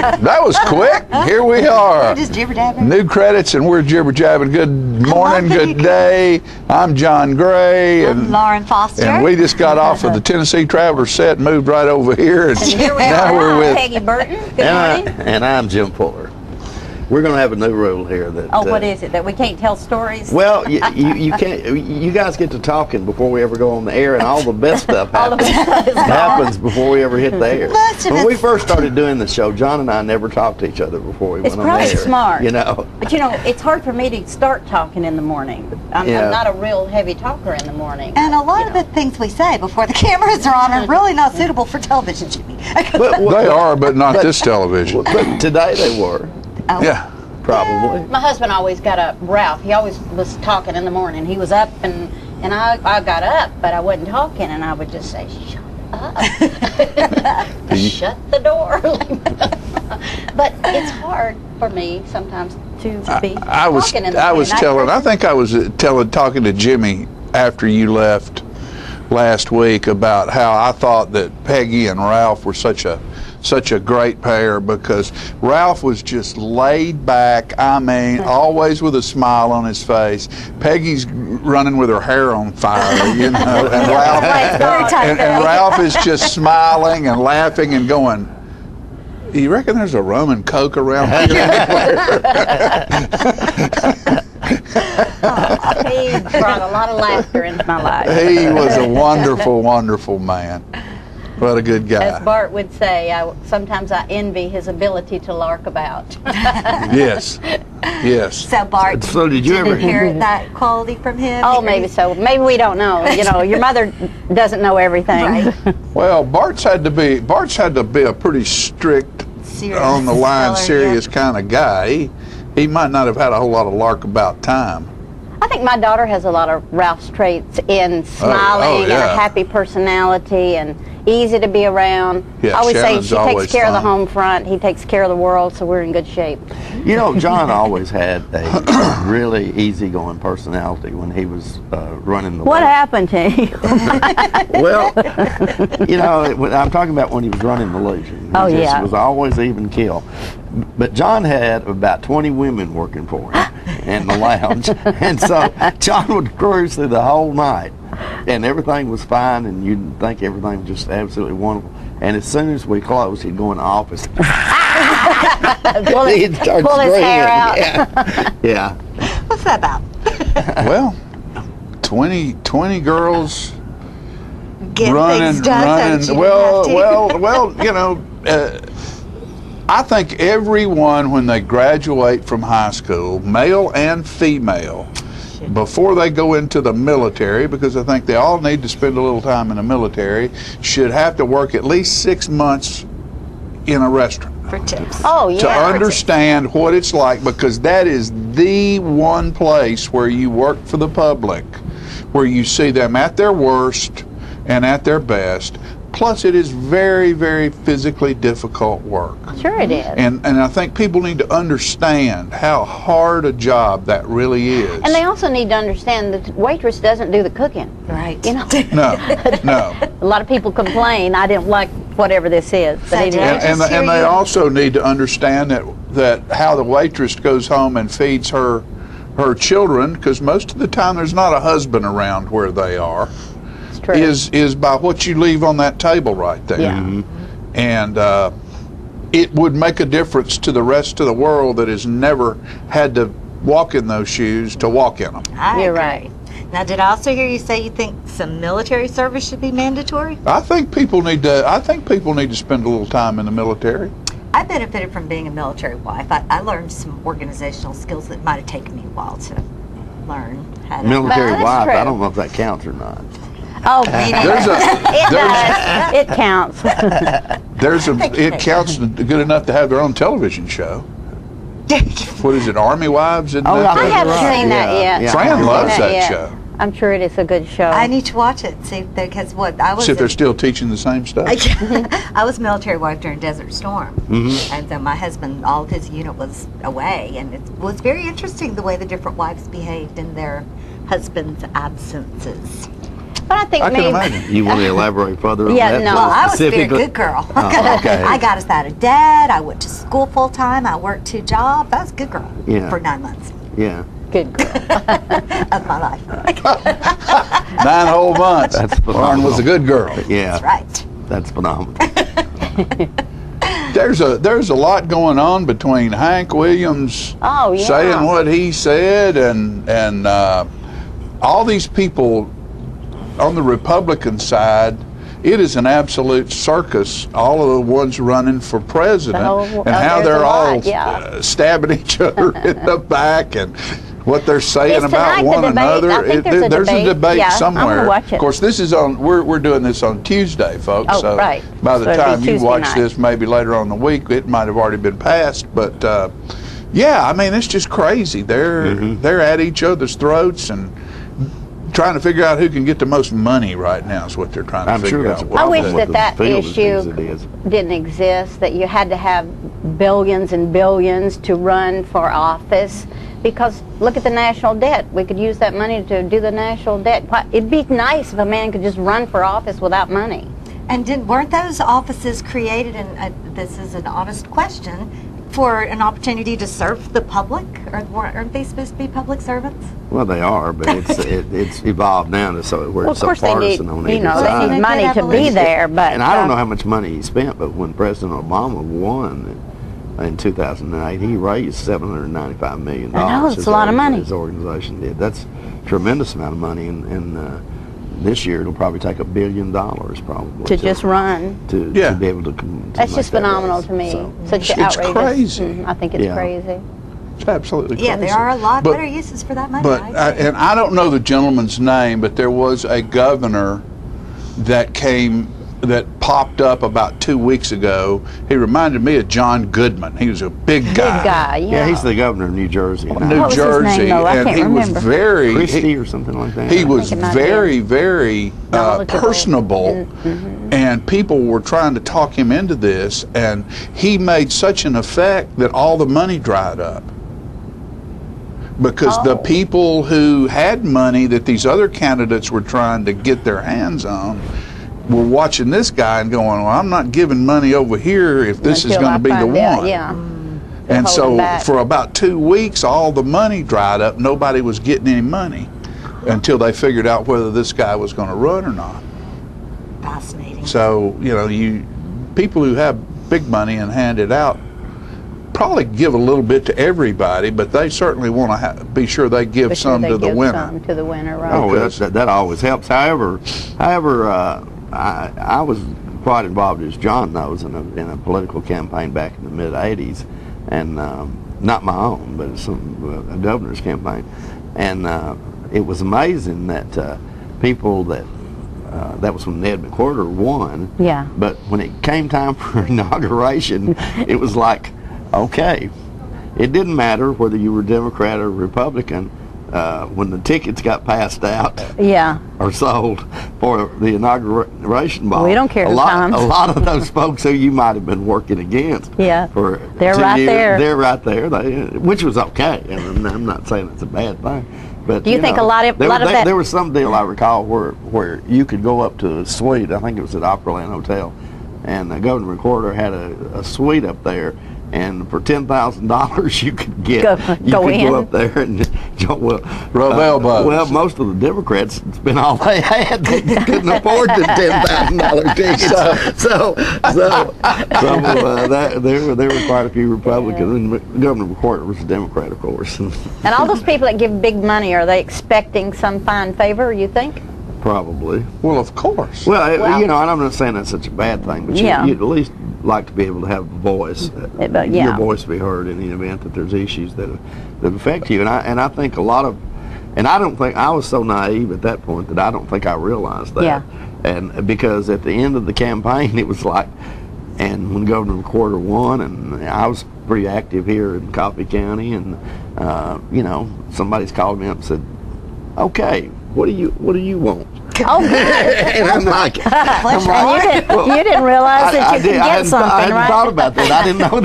right, that was quick. Here we are. Just jibber-jabbing. New credits, and we're jibber-jabbing. Good morning, good day. I'm John Gray. I'm Lauren Foster. And we just got off of the Tennessee Traveler set, moved right over here. And here we now are. we're with Peggy Burton. Good morning. And I'm Jim Fuller. We're going to have a new rule here that. Oh, what is it? That we can't tell stories? Well, you can't. You guys get to talking before we ever go on the air, and all the best stuff happens before we ever hit the air. When we first started doing the show, John and I never talked to each other before we went on the air. It's probably smart. You know. But you know, it's hard for me to start talking in the morning. I'm not a real heavy talker in the morning. And a lot of the things we say before the cameras are on are really not suitable for television, Jimmy. they are, but not this television. But today they were. Oh. Yeah. Probably. My husband always got up. Ralph, he always was talking in the morning. He was up, and I got up, but I wasn't talking, and I would just say, shut up. Shut the door. But it's hard for me sometimes to be talking in the morning. I think I was talking to Jimmy after you left last week about how I thought that Peggy and Ralph were such a great pair, because Ralph was just laid back, always with a smile on his face. Peggy's running with her hair on fire, you know, and Ralph is just smiling and laughing and going, you reckon there's a rum and coke around here? He brought a lot of laughter into my life. He was a wonderful, wonderful man. What a good guy. As Bart would say, sometimes I envy his ability to lark about. Yes. So Bart, so did you ever inherit that quality from him? Oh, maybe so. Maybe we don't know. You know, your mother doesn't know everything. Right. Well, Bart's had to be a pretty strict, on the line, serious kind of guy. He might not have had a whole lot of lark about time. I think my daughter has a lot of Ralph's traits in smiling and a happy personality and easy to be around. Yeah, I always Shannon's say she takes care of the fun. home front, he takes care of the world, so we're in good shape. You know, John always had a really easygoing personality when he was running the What lab. happened to you? Well, you know, I'm talking about when he was running the Illusion. He just was always even keel. But John had about 20 women working for him in the lounge. And so John would cruise through the whole night, and everything was fine, and you'd think everything was just absolutely wonderful. And as soon as we closed, he'd go in the office. He'd start pull his hair out. Yeah. What's that about? Well, 20 girls Get running. things done. So Well, you know, I think everyone, when they graduate from high school, male and female, before they go into the military, because I think they all need to spend a little time in the military, should have to work at least 6 months in a restaurant. For tips. Oh, yeah. To understand what it's like, because that is the one place where you work for the public, where you see them at their worst and at their best. Plus, it is very, very physically difficult work. Sure it is. And I think people need to understand how hard a job that really is. And they also need to understand that the waitress doesn't do the cooking. Right. You know? No. A lot of people complain, I didn't like whatever this is. But it is. And they also need to understand that how the waitress goes home and feeds her children, because most of the time there's not a husband around where they are. Is by what you leave on that table right there. Yeah. And it would make a difference to the rest of the world that has never had to walk in those shoes to walk in them. You're right. Now, did I also hear you say you think some military service should be mandatory? I think people need to spend a little time in the military. I benefited from being a military wife. I learned some organizational skills that might have taken me a while to learn how to. Military That's wife, true. I don't know if that counts or not. Oh, it counts. It counts good enough to have their own television show. What is it, Army Wives? Isn't that I haven't seen that yet. Yeah. Fran loves that yet. show. I'm sure it is a good show. I need to watch it, see because See if they're still teaching the same stuff. I was military wife during Desert Storm, and so my husband, all of his unit was away, and it was very interesting the way the different wives behaved in their husbands' absences. But I think I can maybe imagine. You want to elaborate further on Yeah, that? no. Well, I was being a Specifically? good girl. Oh, okay. I got us out of debt. I went to school full time. I worked 2 jobs. I was a good girl Yeah. for 9 months Yeah. good girl. of my life. 9 whole months. That's Lauren was a good girl. Yeah. That's right. That's phenomenal. There's a lot going on between Hank Williams Oh, yeah. saying what he said and all these people on the Republican side. It is an absolute circus. All of the ones running for president, and how there's they're a lot, all yeah. stabbing each other in the back, and what they're saying Is about tonight the one debate? another. I think there's a debate. Yeah, I'm gonna somewhere. watch it. Of course, this is on. We're doing this on Tuesday, folks. Oh, so right. by the So it'll be time you Tuesday watch night. this, maybe later on in the week, it might have already been passed. But yeah, I mean, it's just crazy. They're at each other's throats and trying to figure out who can get the most money right now is what they're trying to I'm figure sure that's out. a I problem wish with that the that field of issue things it is. didn't exist, that you had to have billions and billions to run for office, because look at the national debt. We could use that money to do the national debt. It'd be nice if a man could just run for office without money. And weren't those offices created, and this is an honest question, for an opportunity to serve the public? Aren't they supposed to be public servants? Well, they are, but it's evolved now to so where Well, it's of course so they need, partisan on you either know, side. they need money to be Good there, but And I don't know how much money he spent, but when President Obama won in 2008, he raised $795 million. I know, it's a lot of money. His organization did. That's a tremendous amount of money, and this year it'll probably take $1 billion probably to just run. to Yeah. be able to. That's make just that phenomenal raise. to me. So, Such It's outrageous. crazy. I think it's Yeah. crazy. It's absolutely crazy. Yeah, there are a lot But- better uses for that money. But I agree. and I don't know the gentleman's name, but there was a governor that popped up about 2 weeks ago. He reminded me of John Goodman. He was a big guy. Big guy, yeah. yeah, he's the governor of New Jersey. New What was his Jersey, name, though? I and can't he was remember. very Christie or something like that. he was it might be. very Knowledgeable. personable, and people were trying to talk him into this, and he made such an effect that all the money dried up. Because the people who had money that these other candidates were trying to get their hands on were watching this guy and going, well, I'm not giving money over here if this is Until going I to be the find out, one. Yeah. And hold so him back. for about 2 weeks, all the money dried up. Nobody was getting any money until they figured out whether this guy was going to run or not. Fascinating. So, you know, people who have big money and hand it out probably give a little bit to everybody, but they certainly want to be sure they give Be sure some they to the give winner. some to the winner, right? Oh, Because- that always helps. However, I was quite involved, as John knows, in a political campaign back in the mid '80s, and not my own, but a governor's campaign, and it was amazing that people that was when Ned McWhorter won. Yeah. But when it came time for inauguration, it was like, okay, it didn't matter whether you were Democrat or Republican. When the tickets got passed out Yeah. or sold for the inauguration ball, We don't care a who lot, comes. a lot of those folks who you might have been working against, Yeah. for They're 2 right years, there. They're right there, which was okay. I mean, I'm not saying it's a bad thing, but Do you think a lot of that- there was some deal I recall where you could go up to a suite. I think it was at Opryland Hotel, and Governor McWhorter had a suite up there. And for $10,000, you could Go in. go up there and Rub elbows. Well, most of the Democrats spent all they had. They couldn't afford the $10,000 tickets. So there were quite a few Republicans, and Governor McWhorter was a Democrat, of course. And all those people that give big money, are they expecting some fine favor, you think? Probably. Well, of course. Well, you know, and I'm not saying that's such a bad thing, but Yeah. you'd at least like to be able to have a voice, But, yeah. your voice be heard in the event that there's issues that affect you. And I think a lot of, and I don't think I was so naive at that point that I don't think I realized that. Yeah. And because at the end of the campaign, it was like, and when Governor McWhorter won, and I was pretty active here in Coffee County, and you know, somebody's called me up and said, "Okay, what do you want?" Oh, good. And I'm like, You didn't realize that you could get something, I hadn't right? thought about that. I didn't know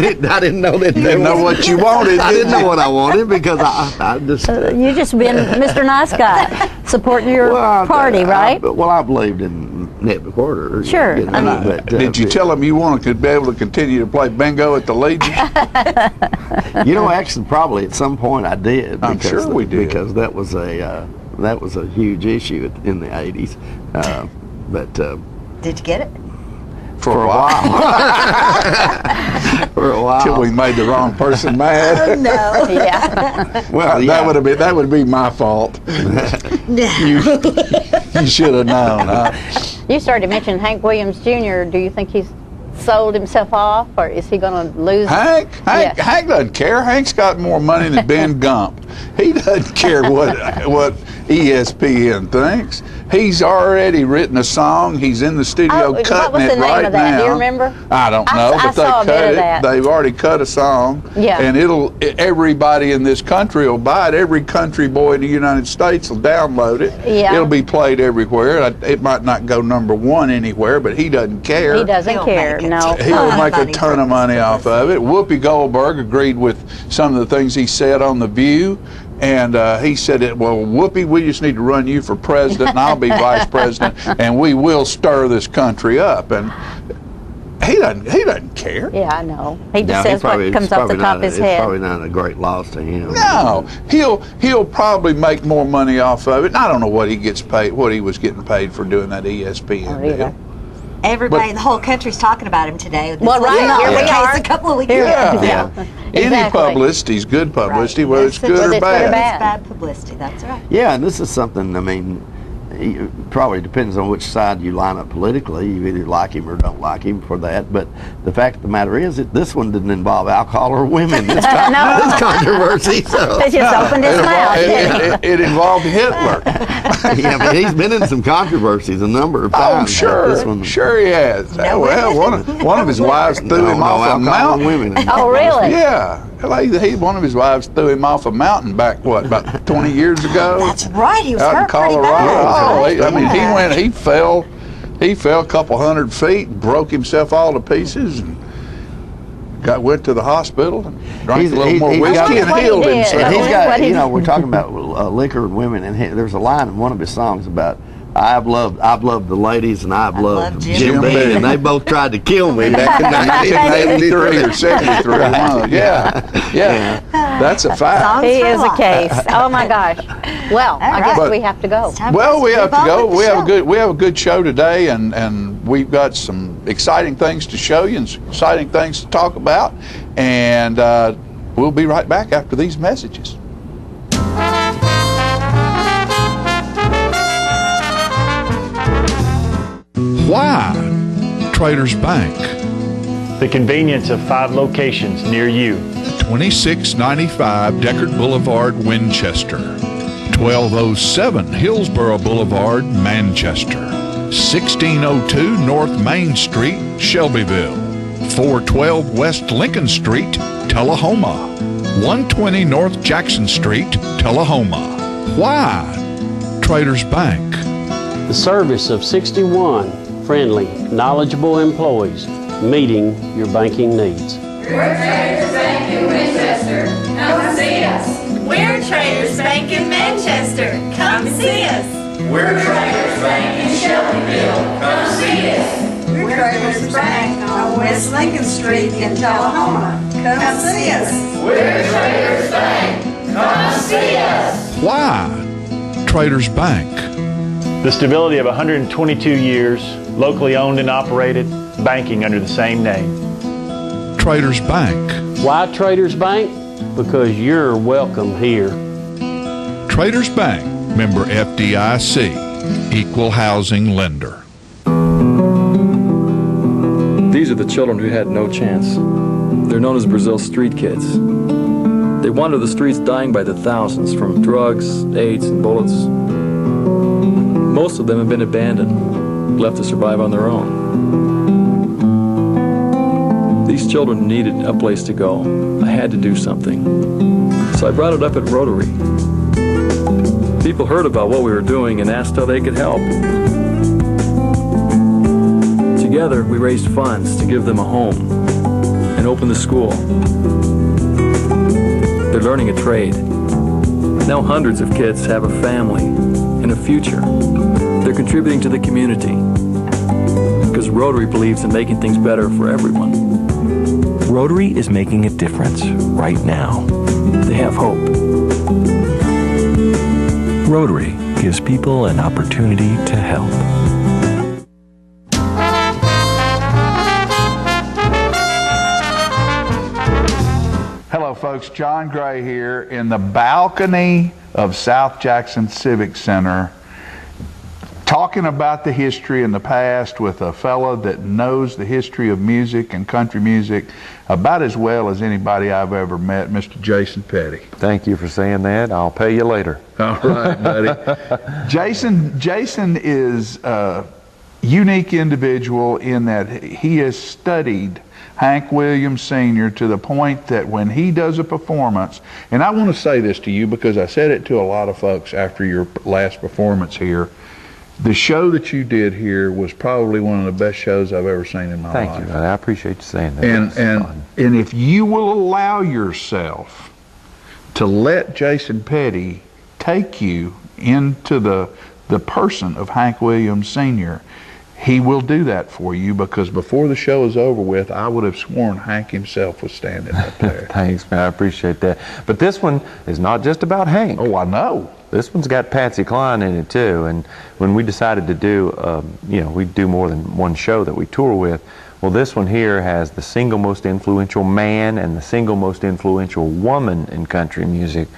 that. You didn't know what you wanted. I didn't know what I wanted because I just. You just been Mr. Nice Guy, supporting your party, right? I believed in net quarter. Sure. You know, but, Did you tell him you wanted to be able to continue to play bingo at the Legion? You know, actually, probably at some point I did. I'm sure we did. Because that was a huge issue in the '80s. But Did you get it? For a while. For a while. Till we made the wrong person mad. Oh, no. Yeah. Well, that would be my fault. You should have known. Huh? You started mentioning Hank Williams Jr. Do you think he's sold himself off, or is he going to lose? Hank Yeah. doesn't care. Hank's got more money than Ben Gump. He doesn't care what ESPN thinks. He's already written a song. He's in the studio What cutting was the it name right of that? now. Do you remember? I don't know, I but they saw a bit cut of it. that. They've already cut a song. Yeah. And everybody in this country will buy it. Every country boy in the United States will download it. Yeah. It'll be played everywhere. It might not go #1 anywhere, but he doesn't care. He doesn't He'll care. make it. No. He'll make a money ton of money off of it. Whoopi Goldberg agreed with some of the things he said on The View. And he said, well, Whoopi, we just need to run you for president, and I'll be vice president, and we will stir this country up. And he doesn't care. Yeah, I know. He just Yeah, says what comes off the top of his It's head. probably not a great loss to him. No, he'll probably make more money off of it. And I don't know what he gets paid, what he was getting paid for doing that ESPN either. deal. Everybody But- in the whole country's talking about him today. This Well, was right, not here the we case are. a couple of weeks Here we ago. are. Yeah. Any Exactly. publicity's good publicity, Right. whether it's Yes, good whether or it's good or bad. bad. It's bad publicity, that's right. Yeah, and this is something, I mean, it probably depends on which side you line up politically. You either like him or don't like him for that. But the fact of the matter is that this one didn't involve alcohol or women. This controversy. So. He just opened his mouth. didn't he? It involved Hitler. Yeah, but he's been in some controversies a number of Oh, times. sure, This one, sure he has. No Well, one of his wives threw him off a alcohol mountain. or women. Oh, really? Yeah, one of his wives threw him off a mountain back about 20 years ago. That's right, he was out in hurt pretty Colorado. bad. I mean, Yeah. he fell a couple hundred feet, and broke himself all to pieces, and went to the hospital and drank a little more he's whiskey got- and What he healed did. himself. And he's What got, he you know, did. we're talking about liquor and women, and there's a line in one of his songs about I've loved the ladies and I've loved loved Jim Jim Beam, Beam. and they both tried to kill me back in 1983 or 73. Right. Yeah. That's a fact. Songs He for is a life. case. Oh my gosh. Well, I guess right. we have to go. It's time for Well, us we to have move to on go. with the We have show. a good show today, and we've got some exciting things to show you and some exciting things to talk about. And we'll be right back after these messages. Why Traders Bank? The convenience of 5 locations near you. 2695 Deckard Boulevard, Winchester. 1207 Hillsborough Boulevard, Manchester. 1602 North Main Street, Shelbyville. 412 West Lincoln Street, Tullahoma. 120 North Jackson Street, Tullahoma. Why Traders Bank? The service of 61 friendly, knowledgeable employees meeting your banking needs. We're Traders Bank in Winchester. Come see us. We're Traders Bank in Manchester. Come see us. We're Traders Bank in Shelbyville. Come see us. We're Traders Bank on West Lincoln Street in Tullahoma. Come see us. We're Traders Bank. Come see us. Why Traders Bank? The stability of 122 years, locally owned and operated, banking under the same name. Traders Bank. Why Traders Bank? Because you're welcome here. Traders Bank, member FDIC, equal housing lender. These are the children who had no chance. They're known as Brazil's street kids. They wander the streets dying by the thousands from drugs, AIDS, and bullets. Most of them have been abandoned, left to survive on their own. These children needed a place to go. I had to do something. So I brought it up at Rotary. People heard about what we were doing and asked how they could help. Together, we raised funds to give them a home and open the school. They're learning a trade. Now hundreds of kids have a family and a future. They're contributing to the community because Rotary believes in making things better for everyone. Rotary is making a difference right now. They have hope. Rotary gives people an opportunity to help. Hello folks, John Gray here in the balcony of South Jackson Civic Center, talking about the history and the past with a fellow that knows the history of music and country music about as well as anybody I've ever met, Mr. Jason Petty. Thank you for saying that. I'll pay you later. All right, buddy. Jason is a unique individual in that he has studied Hank Williams Sr. to the point that when he does a performance, and I want to say this to you because I said it to a lot of folks after your last performance here, the show that you did here was probably one of the best shows I've ever seen in my life. Thank you. I appreciate you saying that. And if you will allow yourself to let Jason Petty take you into the person of Hank Williams Sr., he will do that for you, because before the show is over with, I would have sworn Hank himself was standing up there. Thanks, man. I appreciate that. But this one is not just about Hank. Oh, I know. This one's got Patsy Cline in it, too. And when we decided to do, we do more than one show that we tour with, well, this one here has the single most influential man and the single most influential woman in country music.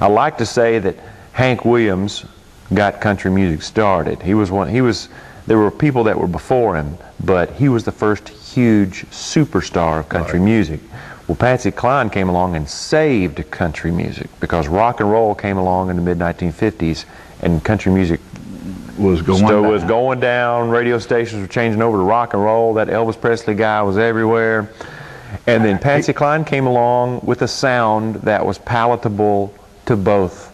I like to say that Hank Williams got country music started. There were people that were before him, but he was the first huge superstar of country music. Well, Patsy Cline came along and saved country music, because rock and roll came along in the mid-1950s, and country music was going down. Radio stations were changing over to rock and roll. That Elvis Presley guy was everywhere. And then Patsy Cline came along with a sound that was palatable to both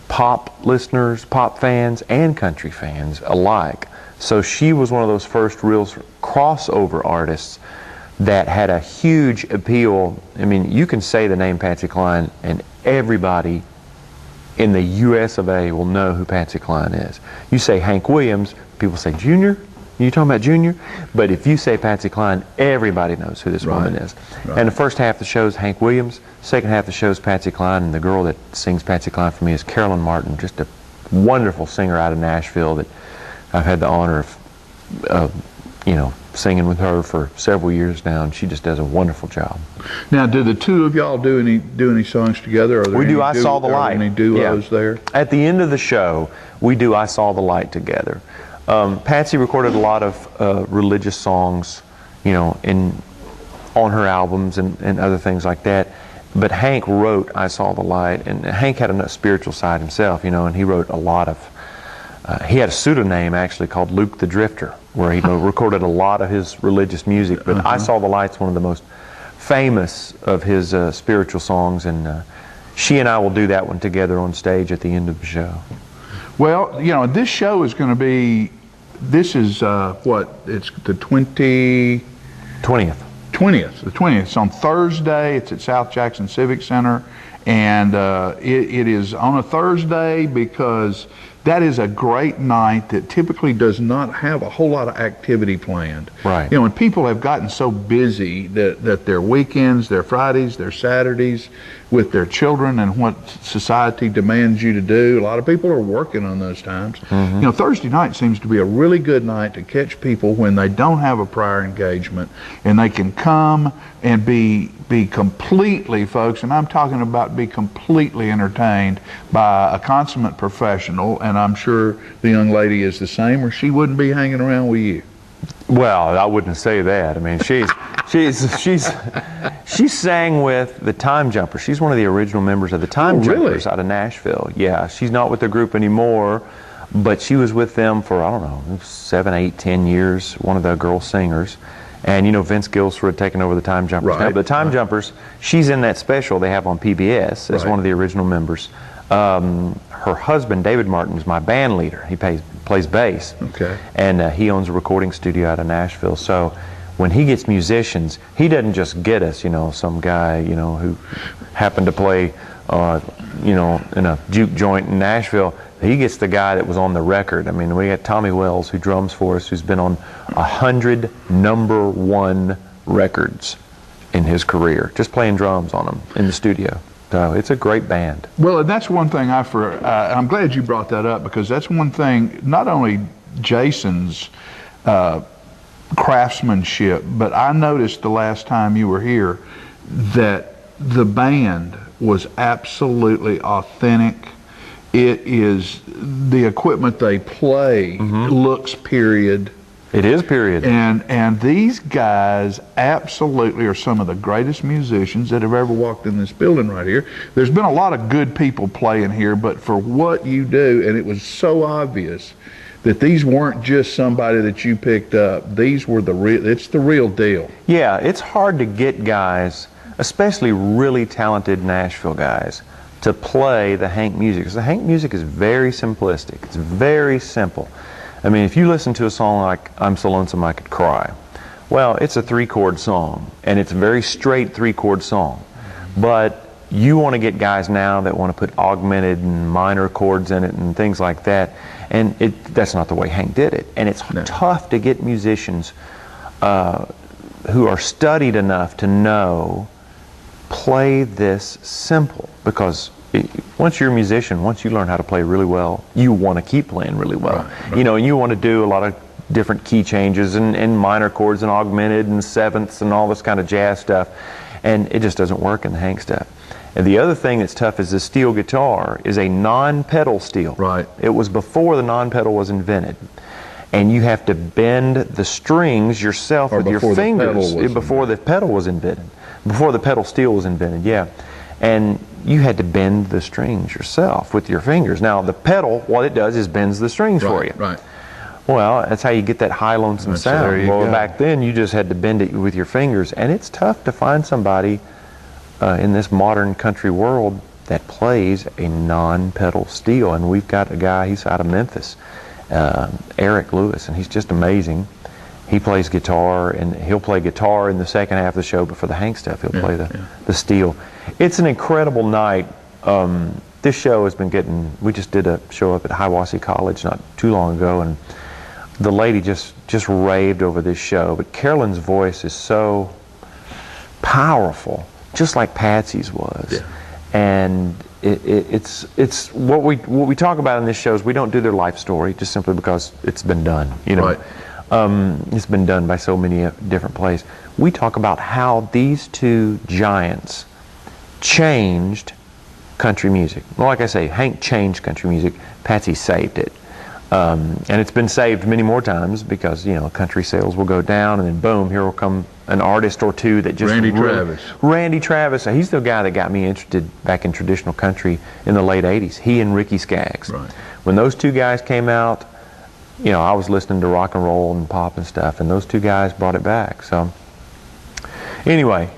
pop listeners, pop fans, and country fans alike. So she was one of those first real crossover artists that had a huge appeal. I mean, you can say the name Patsy Cline and everybody in the US of A will know who Patsy Cline is. You say Hank Williams, people say, Junior? You talking about Junior? But if you say Patsy Cline, everybody knows who this woman is. Right. And the first half of the show is Hank Williams, second half of the show is Patsy Cline, and the girl that sings Patsy Cline for me is Carolyn Martin, just a wonderful singer out of Nashville that I've had the honor of singing with her for several years now, and she just does a wonderful job. Now, do the two of y'all do any songs together? We do I Saw the Light. Any duos there? At the end of the show, we do I Saw the Light together. Patsy recorded a lot of religious songs, on her albums and other things like that. But Hank wrote I Saw the Light, and Hank had a spiritual side himself, and he wrote a lot of, he had a pseudonym actually called Luke the Drifter, where he recorded a lot of his religious music. But I Saw the Light's one of the most famous of his spiritual songs, and she and I will do that one together on stage at the end of the show. Well, this show is going to be, this is it's the 20th. The 20th. It's on Thursday. It's at South Jackson Civic Center, and it is on a Thursday because that is a great night that typically does not have a whole lot of activity planned. Right. When people have gotten so busy that their weekends, their Fridays, their Saturdays with their children and what society demands you to do, a lot of people are working on those times. Mm-hmm. Thursday night seems to be a really good night to catch people when they don't have a prior engagement, and they can come and be completely, folks, and I'm talking about be completely entertained by a consummate professional, and I'm sure the young lady is the same, or she wouldn't be hanging around with you. Well, I wouldn't say that. I mean, she sang with the Time Jumpers. She's one of the original members of the Time Jumpers out of Nashville. Yeah, she's not with the group anymore, but she was with them for, I don't know, 7, 8, 10 years, one of the girl singers. And Vince Gilsford had taken over the Time Jumpers. Now, the Time Jumpers, she's in that special they have on PBS as one of the original members. her husband, David Martin, is my band leader. He plays bass. Okay. And he owns a recording studio out of Nashville. So when he gets musicians, he doesn't just get us, some guy, who happened to play, in a juke joint in Nashville. He gets the guy that was on the record. I mean, we got Tommy Wells, who drums for us, who's been on 100 #1 records in his career, just playing drums on them in the studio. So it's a great band. Well, and that's one thing I'm glad you brought that up, because that's one thing, not only Jason's craftsmanship, but I noticed the last time you were here that the band was absolutely authentic. It is, the equipment they play looks period. It is period. And these guys absolutely are some of the greatest musicians that have ever walked in this building right here. There's been a lot of good people playing here, but for what you do, and it was so obvious that these weren't just somebody that you picked up. These were it's the real deal. Yeah, it's hard to get guys, especially really talented Nashville guys, to play the Hank music. Because the Hank music is very simplistic. It's very simple. I mean, if you listen to a song like I'm So Lonesome I Could Cry, well, it's a 3-chord song, and it's a very straight 3-chord song. But you want to get guys now that want to put augmented and minor chords in it and things like that, and that's not the way Hank did it. And it's tough to get musicians who are studied enough to know, play this simple, because once you're a musician, once you learn how to play really well, you want to keep playing really well. Right. And you want to do a lot of different key changes and minor chords and augmented and sevenths and all this kind of jazz stuff, and it just doesn't work in the Hank stuff. And the other thing that's tough is the steel guitar is a non-pedal steel. Right. It was before the non-pedal was invented. And you have to bend the strings yourself with your fingers before the pedal was invented. Before the pedal steel was invented, yeah. And you had to bend the strings yourself with your fingers. Now, the pedal, what it does is bends the strings for you. Right. Well, that's how you get that high lonesome sound. Well, back then, you just had to bend it with your fingers. And it's tough to find somebody in this modern country world that plays a non-pedal steel. And we've got a guy, he's out of Memphis, Eric Lewis, and he's just amazing. He plays guitar, and he'll play guitar in the second half of the show, but for the Hank stuff, he'll play the steel. It's an incredible night. This show has been we just did a show up at Hiawassee College not too long ago, and the lady just raved over this show. But Carolyn's voice is so powerful, just like Patsy's was. Yeah. And it's what we talk about in this show is we don't do their life story just simply because it's been done. Right. It's been done by so many different places. We talk about how these two giants changed country music. Well, like I say, Hank changed country music. Patsy saved it. And it's been saved many more times because, country sales will go down, and then boom, here will come an artist or two that just... Randy Travis. He's the guy that got me interested back in traditional country in the late 80s. He and Ricky Skaggs. Right. When those two guys came out, I was listening to rock and roll and pop and stuff, and those two guys brought it back. So, anyway,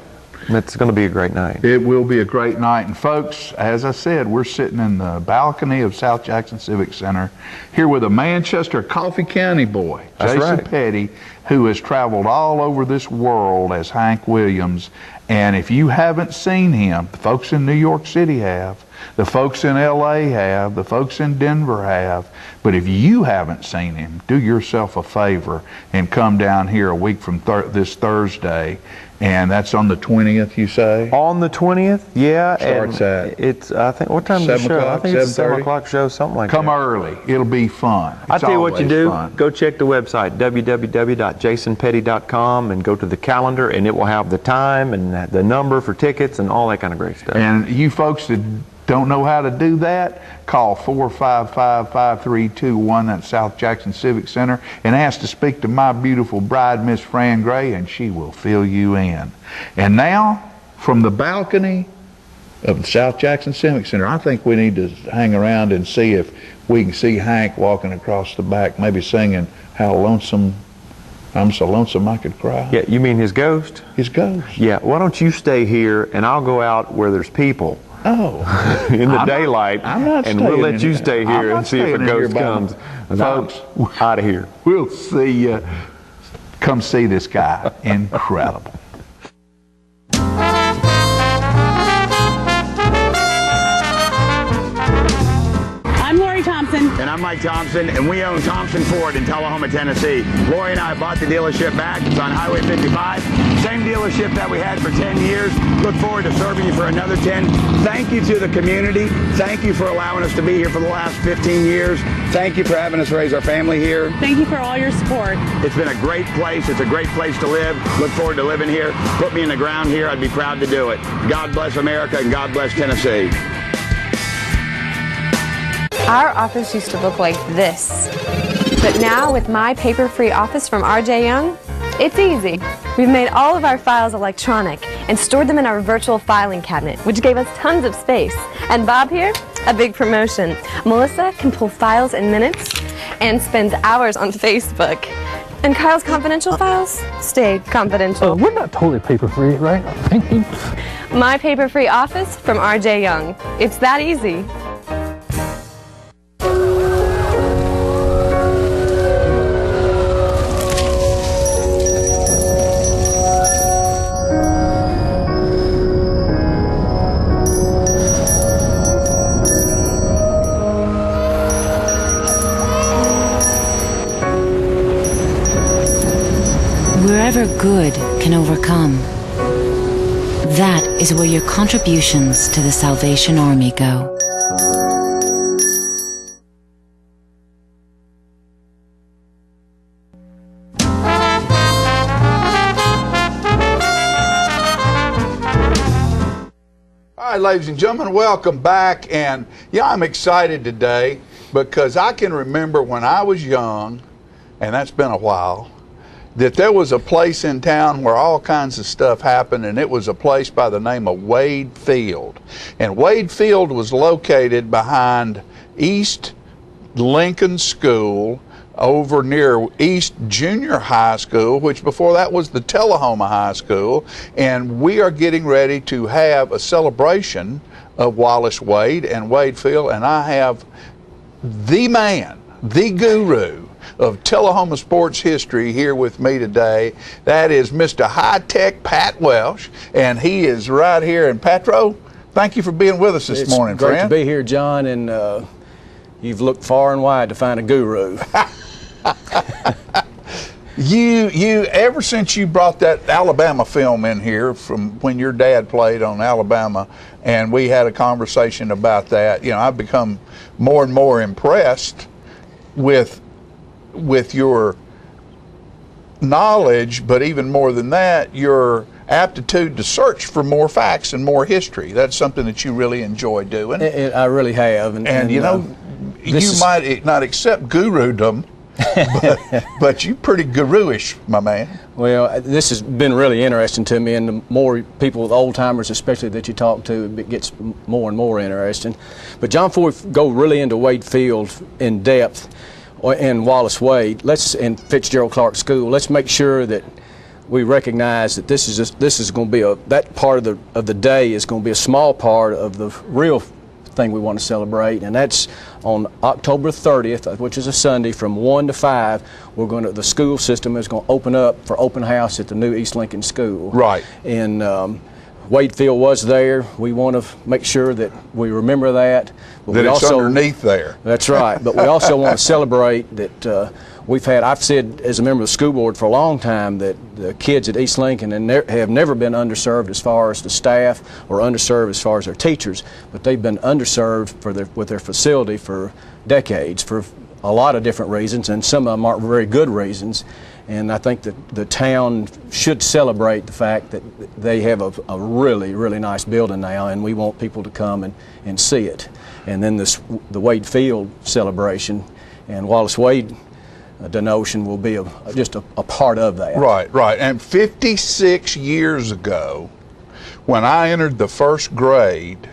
it's going to be a great night. It will be a great night. And folks, as I said, we're sitting in the balcony of South Jackson Civic Center here with a Manchester, Coffee County boy, Jason Petty, who has traveled all over this world as Hank Williams. And if you haven't seen him, the folks in New York City have, the folks in LA have, the folks in Denver have. But if you haven't seen him, do yourself a favor and come down here a week from this Thursday. And that's on the 20th, you say? On the 20th, yeah. Starts at? It's, I think, what time is the show? 7 o'clock, I think it's a 7 o'clock show, something like that. Come early. It'll be fun. I'll tell you what you do. Fun. Go check the website, www.jasonpetty.com, and go to the calendar, and it will have the time and the number for tickets and all that kind of great stuff. And you folks that don't know how to do that, call 455-5321, that's South Jackson Civic Center, and ask to speak to my beautiful bride, Miss Fran Gray, and she will fill you in. And now, from the balcony of the South Jackson Civic Center, I think we need to hang around and see if we can see Hank walking across the back, maybe singing How Lonesome, I'm So Lonesome I Could Cry. Yeah, you mean his ghost? His ghost. Yeah, why don't you stay here, and I'll go out where there's people. Oh. in the daylight, I'm not and we'll staying let you in- stay I'm here not and see if staying a in here ghost by comes. Folks, Out of here. we'll see you. Come see this guy. Incredible. I'm Lori Thompson. And I'm Mike Thompson, and we own Thompson Ford in Tullahoma, Tennessee. Lori and I bought the dealership back. It's on Highway 55. Same dealership that we had for 10 years. Look forward to serving you for another 10. Thank you to the community. Thank you for allowing us to be here for the last 15 years. Thank you for having us raise our family here. Thank you for all your support. It's been a great place. It's a great place to live. Look forward to living here. Put me in the ground here. I'd be proud to do it. God bless America, and God bless Tennessee. Our office used to look like this, but now with My Paper-Free Office from R.J. Young, it's easy. We've made all of our files electronic and stored them in our virtual filing cabinet, which gave us tons of space. And Bob here, a big promotion. Melissa can pull files in minutes and spends hours on Facebook. And Kyle's confidential files stay confidential. We're not totally paper-free, right? My Paper-Free Office from R.J. Young. It's that easy. Wherever good can overcome, that is where your contributions to the Salvation Army go. All right, ladies and gentlemen, welcome back. And yeah, I'm excited today because I can remember when I was young, and that's been a while, that there was a place in town where all kinds of stuff happened, and it was a place by the name of Wade Field. And Wade Field was located behind East Lincoln School over near East Junior High School, which before that was the Tullahoma High School. And we are getting ready to have a celebration of Wallace Wade and Wade Field, and I have the man, the guru of Tullahoma sports history here with me today. That is Mr. High-Tech Pat Welsh, and he is right here. And Patro, thank you for being with us this morning, friend. It's great to be here, John, and you've looked far and wide to find a guru. You ever since you brought that Alabama film in here from when your dad played on Alabama, and we had a conversation about that, you know, I've become more and more impressed with your knowledge, but even more than that, your aptitude to search for more facts and more history. That's something that you really enjoy doing. I really have. And you know, you might not accept gurudom, but you're pretty guru-ish, my man. Well, this has been really interesting to me, and the more people, the old timers especially, that you talk to, it gets more and more interesting. But John, before we go really into Wade Field in depth, and Wallace Wade, and Fitzgerald Clark School, let's make sure that we recognize that this is going to be that part of the day is going to be a small part of the real thing we want to celebrate, and that's on October 30th, which is a Sunday, from 1 to 5. The school system is going to open up for open house at the new East Lincoln School. Right. And Wade Field was there. We want to make sure that we remember that. But that it's underneath there. That's right. But we also want to celebrate that I've said as a member of the school board for a long time that the kids at East Lincoln have never been underserved as far as the staff or underserved as far as their teachers, but they've been underserved with their facility for decades for a lot of different reasons, and some of them aren't very good reasons. And I think that the town should celebrate the fact that they have a really, really nice building now, and we want people to come and see it. And then the Wade Field celebration and Wallace Wade denotion will be just a part of that. Right. And 56 years ago, when I entered the first grade,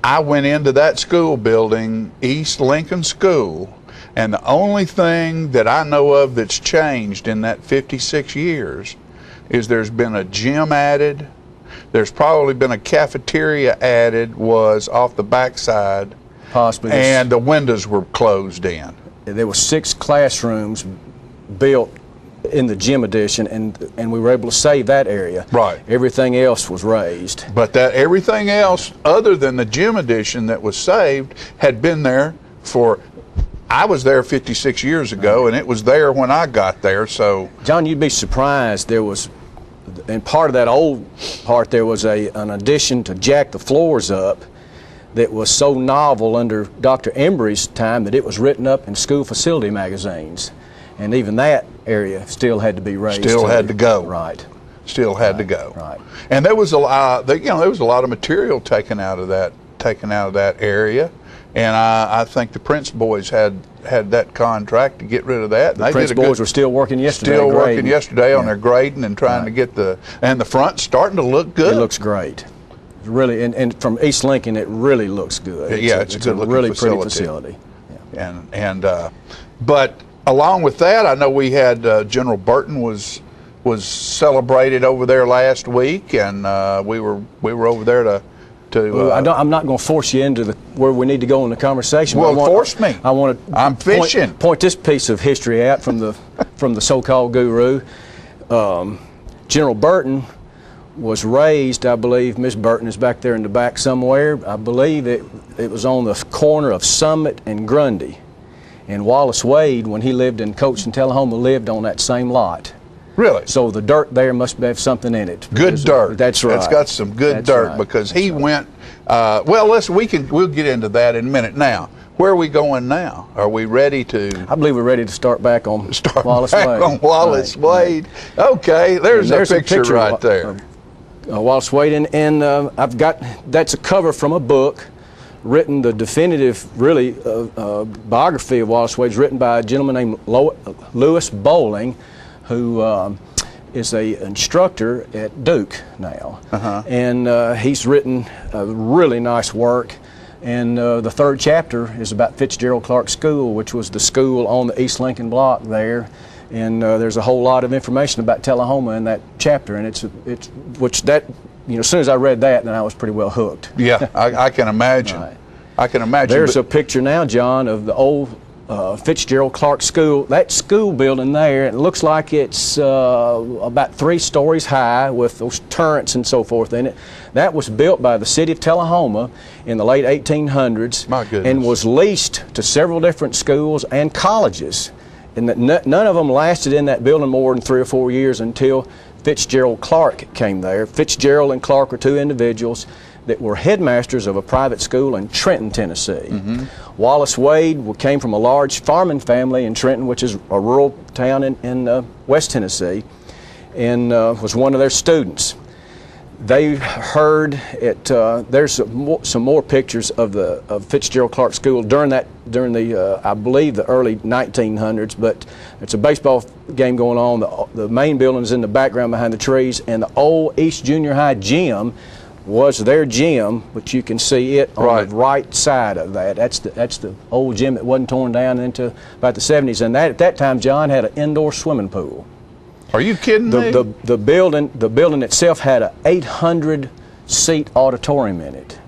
I went into that school building, East Lincoln School, and the only thing that I know of that's changed in that 56 years is there's been a gym added, There's probably been a cafeteria added, was off the backside, possibly, and the windows were closed in. There were 6 classrooms built in the gym addition, and we were able to save that area. Right. Everything else was raised. But that everything else other than the gym addition that was saved had been there for, I was there 56 years ago, and it was there when I got there. So John, you'd be surprised, there was, in part of that old part, there was an addition to jack the floors up that was so novel under Dr. Embry's time that it was written up in school facility magazines. And even that area still had to be raised. Still had to go. Right. Still had to go. Right. And there was a lot, there was a lot of material taken out of that area. And I think the Prince boys had that contract to get rid of that. The Prince boys were still working yesterday. Still working yesterday on their grading and trying to get the front starting to look good. It looks great. Really, and from East Lincoln, it really looks good. It's a good looking really facility. pretty facility. Yeah. But along with that, I know we had General Burton was celebrated over there last week, and we were over there to. I'm not going to force you into where we need to go in the conversation. Well, force me. I'm fishing. Point this piece of history out from the so-called guru. General Burton was raised, I believe, Miss Burton is back there in the back somewhere. I believe it was on the corner of Summit and Grundy. And Wallace Wade, when he lived in Coachton, Tullahoma, lived on that same lot. Really? So the dirt there must have something in it. Good dirt. That's right. It's got some good dirt because he went. Well, we'll get into that in a minute. Now, where are we going now? Are we ready to? I believe we're ready to start back on Wallace Wade. On Wallace Wade. Okay, there's a picture right there. Wallace Wade, and I've got, that's a cover from a book written, the definitive, really, biography of Wallace Wade is written by a gentleman named Lewis Bowling, who is an instructor at Duke now. And he's written a really nice work. And the 3rd chapter is about Fitzgerald Clark School, which was the school on the East Lincoln block there. And there's a whole lot of information about Tullahoma in that chapter, and as soon as I read that, then I was pretty well hooked. Yeah, I can imagine. Right. I can imagine. There's a picture now, John, of the old Fitzgerald Clark School. That school building there, it looks like it's about 3 stories high with those turrets and so forth in it. That was built by the city of Tullahoma in the late 1800s. My goodness. And was leased to several different schools and colleges. And none of them lasted in that building more than 3 or 4 years until Fitzgerald Clark came there. Fitzgerald and Clark were 2 individuals that were headmasters of a private school in Trenton, Tennessee. Wallace Wade came from a large farming family in Trenton, which is a rural town in West Tennessee, and was one of their students. They heard it. There's some more pictures of Fitzgerald Clark School during the I believe the early 1900s. But it's a baseball game going on. The main building is in the background behind the trees, and the old East Junior High gym was their gym, but you can see it on the right side of that. That's the old gym that wasn't torn down into about the 70s, and that at that time, John, had an indoor swimming pool. Are you kidding me? The building itself had an 800-seat auditorium in it,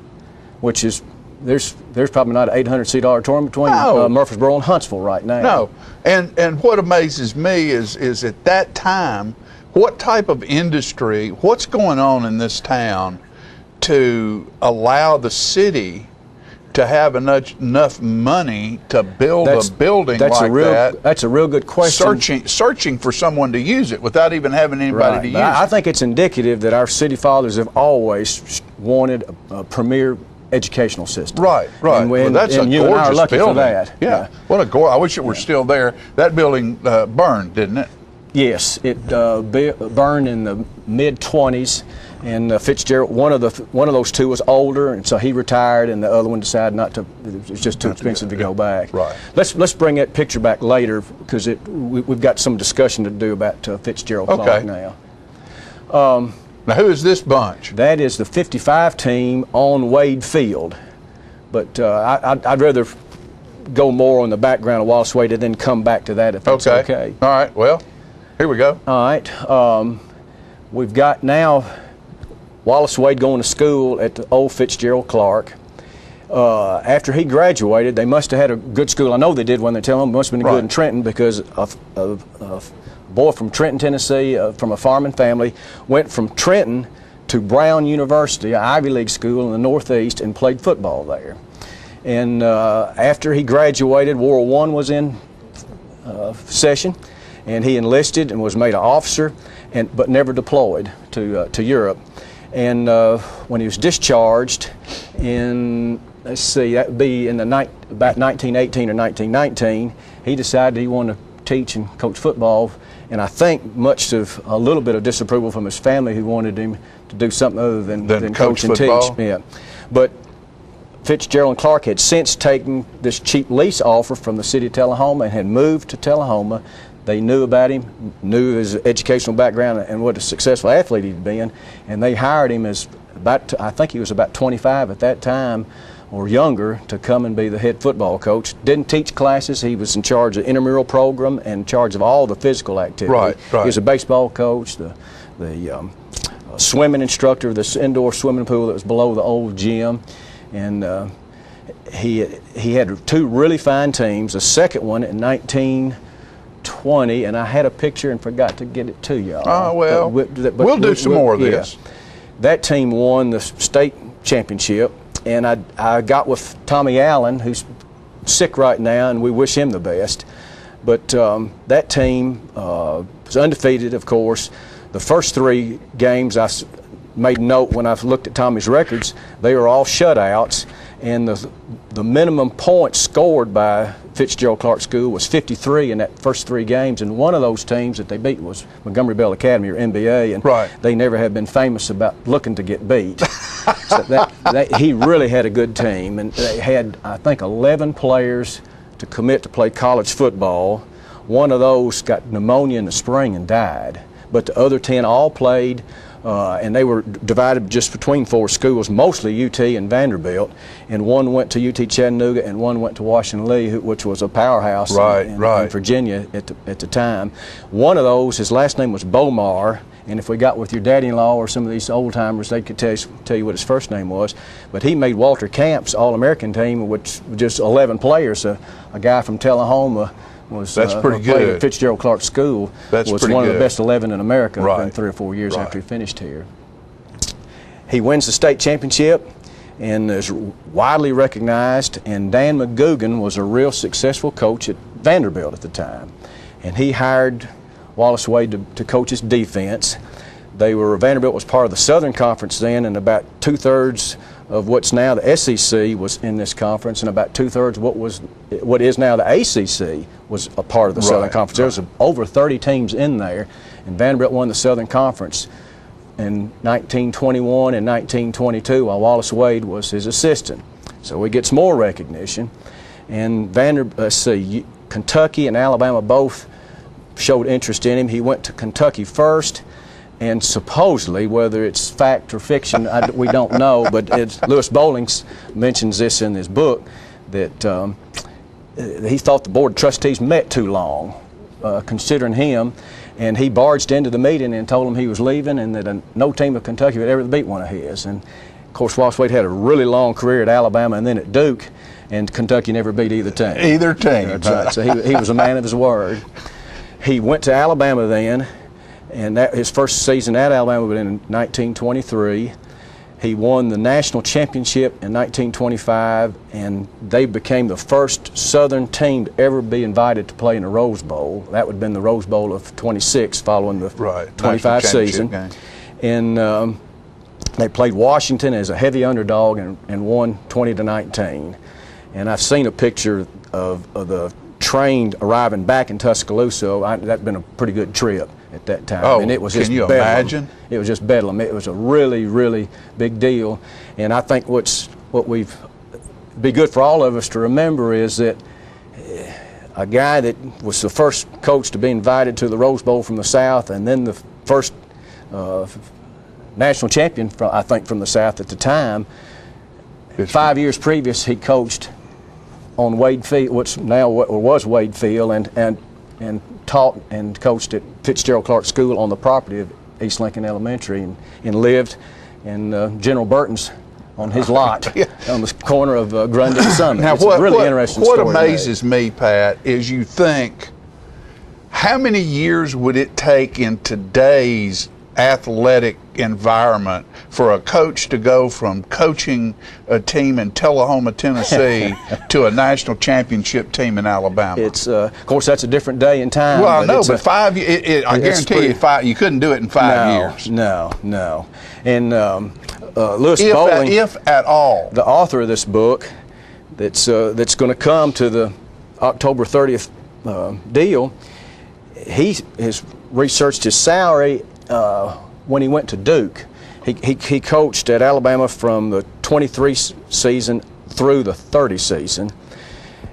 which is there's probably not an 800-seat auditorium between Murfreesboro and Huntsville right now. No, and what amazes me is at that time, what type of industry, what's going on in this town to allow the city to have enough money to build a building like that? That's a real good question. Searching for someone to use it without even having anybody to use it. I think it's indicative that our city fathers have always wanted a premier educational system. Right. And that's a gorgeous building. For that. Yeah. What a gorgeous! I wish it were still there. That building burned, didn't it? Yes, it burned in the mid-20s. And Fitzgerald, one of those 2 was older, and so he retired, and the other one decided not to. It was just too expensive to go back. Right. Let's bring that picture back later because we've got some discussion to do about Fitzgerald Clark now. Now, who is this bunch? That is the 55 team on Wade Field, but I'd rather go more on the background of Wallace Wade and then come back to that if that's okay. All right. Well, here we go. All right. We've got now. Wallace Wade going to school at the old Fitzgerald Clark. After he graduated, they must have had a good school. I know they did when they tell him. It must have been good in Trenton, because a boy from Trenton, Tennessee, from a farming family, went from Trenton to Brown University, an Ivy League school in the Northeast, and played football there. And after he graduated, World War I was in session, and he enlisted and was made an officer, but never deployed to Europe. And when he was discharged in, let's see, that would be in about 1918 or 1919, he decided he wanted to teach and coach football. And I think much of a little bit of disapproval from his family, who wanted him to do something other than coach and football? teach. Yeah, but Fitzgerald and Clark had since taken this cheap lease offer from the city of Tullahoma and had moved to Tullahoma. They knew about him, knew his educational background and what a successful athlete he'd been, and they hired him as I think he was about 25 at that time, or younger, to come and be the head football coach. Didn't teach classes. He was in charge of the intramural program and in charge of all the physical activity. Right. He was a baseball coach, the swimming instructor of this indoor swimming pool that was below the old gym, and he had 2 really fine teams. The second one in 1920, and I had a picture and forgot to get it to y'all. Oh, well, we'll do some more of this. That team won the state championship. And I got with Tommy Allen, who's sick right now, and we wish him the best. But that team was undefeated, of course. The first 3 games, I made note when I looked at Tommy's records, they were all shutouts. And the minimum points scored by Fitzgerald Clark School was 53 in that first 3 games. And one of those teams that they beat was Montgomery Bell Academy, or MBA. And they never have been famous about looking to get beat. So he really had a good team, and they had, I think, 11 players to commit to play college football. One of those got pneumonia in the spring and died, but the other 10 all played, and they were divided just between 4 schools, mostly UT and Vanderbilt, and one went to UT Chattanooga and one went to Washington Lee, which was a powerhouse in Virginia at the time. One of those, his last name was Bomar. And if we got with your daddy-in-law or some of these old-timers, they could tell you what his first name was. But he made Walter Camp's All-American team, which was just 11 players. A guy from Tullahoma was pretty good. At Fitzgerald Clark School. Was one of the best 11 in America within 3 or 4 years after he finished here. He wins the state championship and is widely recognized. And Dan McGugan was a real successful coach at Vanderbilt at the time. And he hired Wallace Wade to coach his defense. Vanderbilt was part of the Southern Conference then, and about 2/3 of what's now the SEC was in this conference, and about 2/3 what is now the ACC was a part of the Southern Conference. There was over 30 teams in there, and Vanderbilt won the Southern Conference in 1921 and 1922, while Wallace Wade was his assistant. So he gets more recognition, and Kentucky and Alabama both showed interest in him. He went to Kentucky first, and supposedly, whether it's fact or fiction, we don't know, but Lewis Bowlings mentions this in his book, that he thought the Board of Trustees met too long, considering him, and he barged into the meeting and told them he was leaving and that no team of Kentucky would ever beat one of his. And of course, Wallace Wade had a really long career at Alabama and then at Duke, and Kentucky never beat either team. Either team. That's right. So he was a man of his word. He went to Alabama then, and his first season at Alabama was in 1923. He won the national championship in 1925, and they became the first Southern team to ever be invited to play in the Rose Bowl. That would have been the Rose Bowl of 26 following the 25 season. Game. And they played Washington as a heavy underdog and won 20-19. And I've seen a picture of the train arriving back in Tuscaloosa. That'd been a pretty good trip at that time. Oh, and it was can just you bedlam. imagine? It was just bedlam. It was a really, really big deal. And I think be good for all of us to remember is that a guy that was the first coach to be invited to the Rose Bowl from the South, and then the first national champion, I think, from the South at the time. 5 years previous, he coached on Wade Field, which now was Wade Field, and taught and coached at Fitzgerald Clark School on the property of East Lincoln Elementary, and lived and General Burton's on his lot on the corner of Grundy and Summit. Now, it's a really interesting story. What amazes me, Pat, is you think, how many years would it take in today's athletic environment for a coach to go from coaching a team in Tullahoma, Tennessee to a national championship team in Alabama? It's of course that's a different day and time. Well, I know, but 5 years, I guarantee you couldn't do it in 5 years. No. And Lewis Bowling, if at all, the author of this book, that's going to come to the October 30th deal, he has researched his salary when he went to Duke. He coached at Alabama from the 23 season through the 30 season.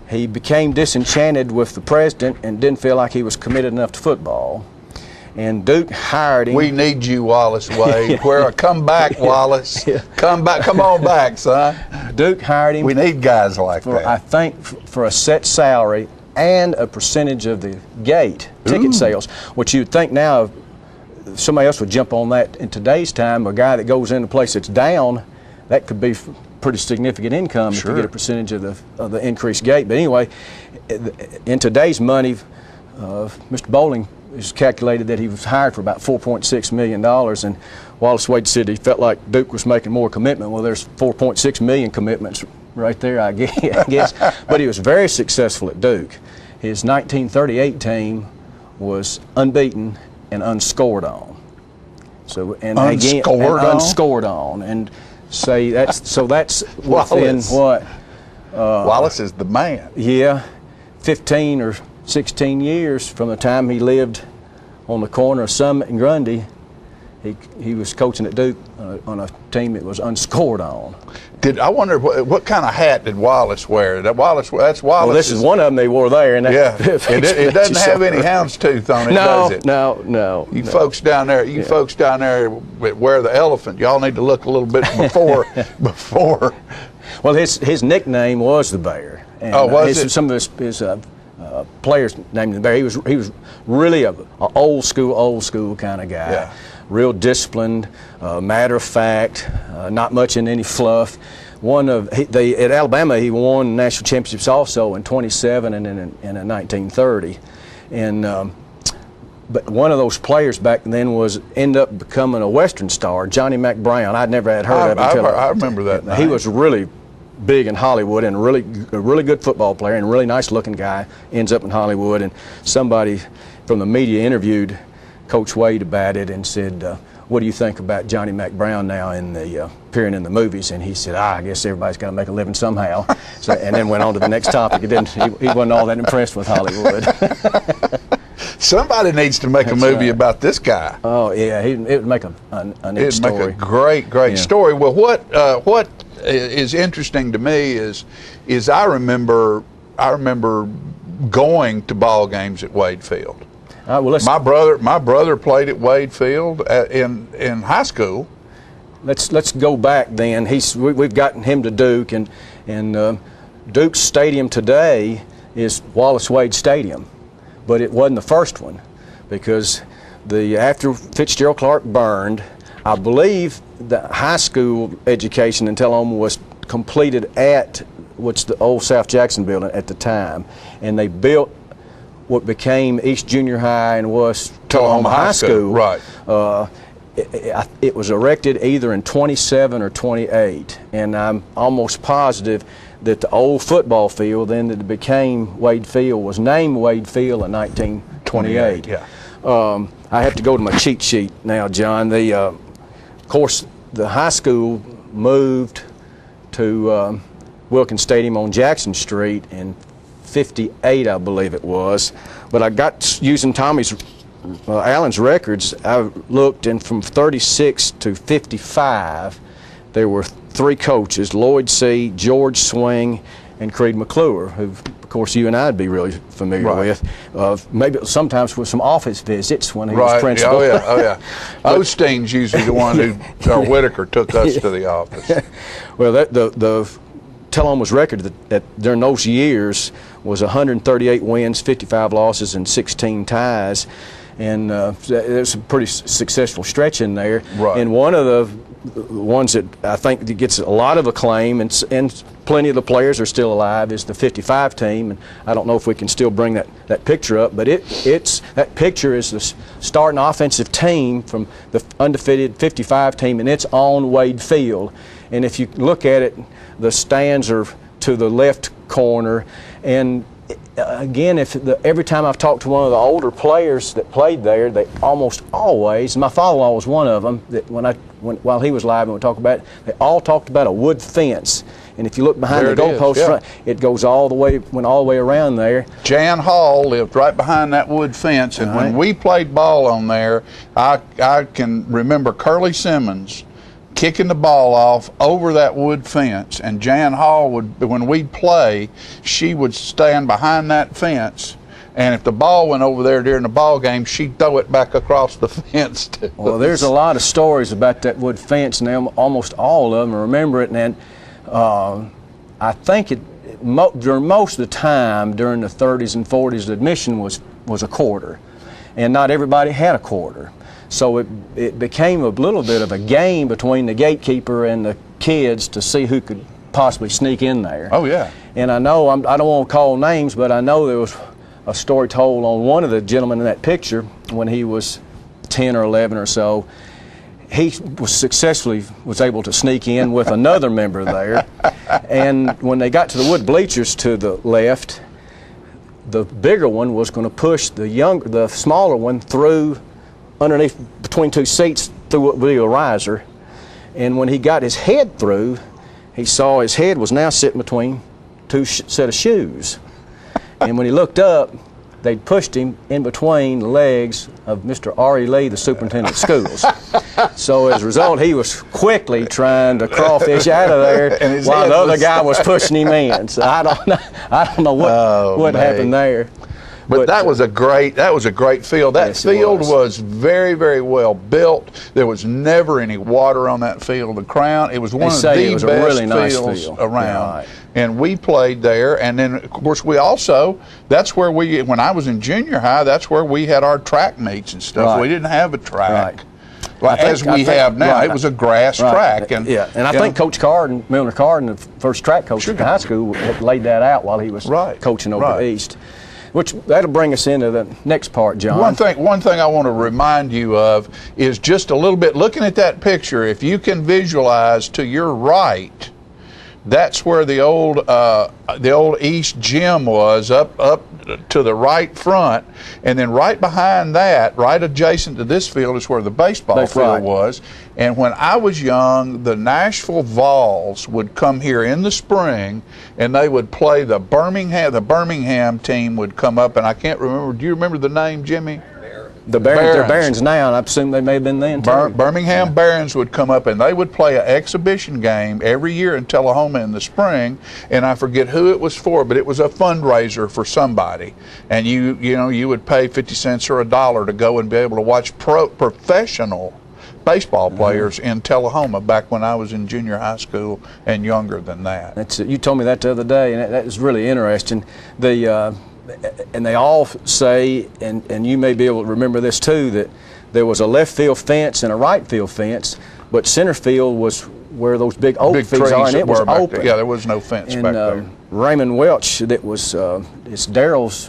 He became disenchanted with the president and didn't feel like he was committed enough to football. And Duke hired him. We need you, Wallace Wade. Come back, Wallace. Come back. Come on back, son. Duke hired him. We need guys like that. I think for a set salary and a percentage of the gate ticket sales, which you'd think now somebody else would jump on that in today's time. A guy that goes in a place that's down, that could be pretty significant income if you get a percentage of the increased gate. But anyway, in today's money, Mr. Bowling is calculated that he was hired for about $4.6 million, and Wallace Wade said he felt like Duke was making more commitment. Well, there's 4.6 million commitments right there, I guess. But he was very successful at Duke. His 1938 team was unbeaten and unscored on. So unscored on, and say that's within what? Wallace is the man. Yeah, 15 or 16 years from the time he lived on the corner of Summit and Grundy. He was coaching at Duke on a team that was unscored on. I wonder what kind of hat did Wallace wear? That's Wallace. Well, this is one of them they wore there. And it doesn't have any houndstooth on it, does it? No. You folks down there, wear the elephant. Y'all need to look a little bit before. Well, his nickname was the Bear. And, was it? Some of his players named him the Bear. He was really an old school kind of guy. Yeah. Real disciplined, matter of fact, not much in any fluff. At Alabama, he won national championships also in 27 and in 1930. And but one of those players back then ended up becoming a Western star, Johnny Mack Brown. I'd never had heard of him until I remember that name. He was really big in Hollywood and a really good football player and a really nice looking guy. Ends up in Hollywood, and somebody from the media interviewed Coach Wade about it and said, what do you think about Johnny Mack Brown now appearing in the movies? And he said, I guess everybody's got to make a living somehow. And then went on to the next topic. He wasn't all that impressed with Hollywood. Somebody needs to make a movie about this guy. Oh yeah, it would make a neat story. It would make a great story. Well, what is interesting to me is I remember going to ball games at Wade Field. My brother played at Wade Field in high school. Let's go back then. We've gotten him to Duke, and Duke's stadium today is Wallace Wade Stadium, but it wasn't the first one, because after Fitzgerald Clark burned, I believe the high school education in Tullahoma was completed at what's the old South Jackson building at the time, and they built what became East Junior High and was Tullahoma High School. Right. It was erected either in 27 or 28, and I'm almost positive that the old football field then that became Wade Field was named Wade Field in 1928. Yeah. I have to go to my cheat sheet now, John. Of course, the high school moved to Wilkins Stadium on Jackson Street in 58, I believe it was. But I got, using Allen's records, I looked, and from 36 to 55, there were 3 coaches, Lloyd C., George Swing, and Creed McClure, who, of course, you and I would be really familiar with. Maybe sometimes with some office visits when he was principal. Oh yeah. Osteen's usually the one who, Whitaker took us to the office. Well, the Tullahoma's record that during those years was 138 wins, 55 losses, and 16 ties. and there's a pretty successful stretch in there. Right. And one of the ones that I think that gets a lot of acclaim, and plenty of the players are still alive, is the 55 team. And I don't know if we can still bring that picture up, but that picture is the starting offensive team from the undefeated 55 team, and it's on Wade Field. And if you look at it, the stands are to the left corner, and again, every time I've talked to one of the older players that played there, they almost always, my father-in-law was one of them, that while he was alive and we talked about it, they all talked about a wood fence. And if you look behind the goalpost front, it goes all the way around there. Jan Hall lived right behind that wood fence, and when we played ball on there, I can remember Curly Simmons kicking the ball off over that wood fence, and Jan Hall would, when we'd play, she would stand behind that fence, and if the ball went over there during the ball game, she'd throw it back across the fence. Well, there's a lot of stories about that wood fence, and almost all of them remember it. And I think during most of the time during the 30s and 40s, the admission was a quarter, and not everybody had a quarter. So it became a little bit of a game between the gatekeeper and the kids to see who could possibly sneak in there. Oh, yeah. And I know, I don't want to call names, but I know there was a story told on one of the gentlemen in that picture when he was 10 or 11 or so. He was able to sneak in with another member there. And when they got to the wood bleachers to the left, the bigger one was going to push the smaller one through underneath between two seats through what would be a riser. And when he got his head through, he saw his head was now sitting between two set of shoes. And when he looked up, they'd pushed him in between the legs of Mr. R.E. Lee, the superintendent of schools. So as a result, he was quickly trying to crawfish out of there while the other guy was pushing him in. So I don't know what happened there. But that was a great field. That field was very, very well built. There was never any water on that field. The Crown, it was one of the best really nice fields field around. Yeah, right. And we played there. And then, of course, that's where when I was in junior high, that's where we had our track meets and stuff. Right. We didn't have a track. Right. Like as we have now. Right. It was a grass track. And, and I think Coach Carden, Milner Carden, the first track coach at the high school, had laid that out while he was coaching over East. Which that'll bring us into the next part, John. One thing I want to remind you of is just a little bit looking at that picture. If you can visualize to your right, that's where the old East Gym was, up to the right front, and then right behind that, right adjacent to this field, is where the baseball field was. And when I was young, the Nashville Vols would come here in the spring, and they would play the Birmingham team would come up, and I can't remember. Do you remember the name, Jimmy? The Barons. They're Barons now, and I presume they may have been then too. Birmingham Barons would come up, and they would play an exhibition game every year in Tullahoma in the spring, and I forget who it was for, but it was a fundraiser for somebody. And you would pay 50 cents or $1 to go and be able to watch professional baseball players in Tullahoma back when I was in junior high school and younger than that. You told me that the other day, and that was really interesting. And they all say, and you may be able to remember this too, that there was a left field fence and a right field fence, but center field was where those big oak trees are, and it was open. Yeah, there was no fence back there. Raymond Welch, that was it's Daryl's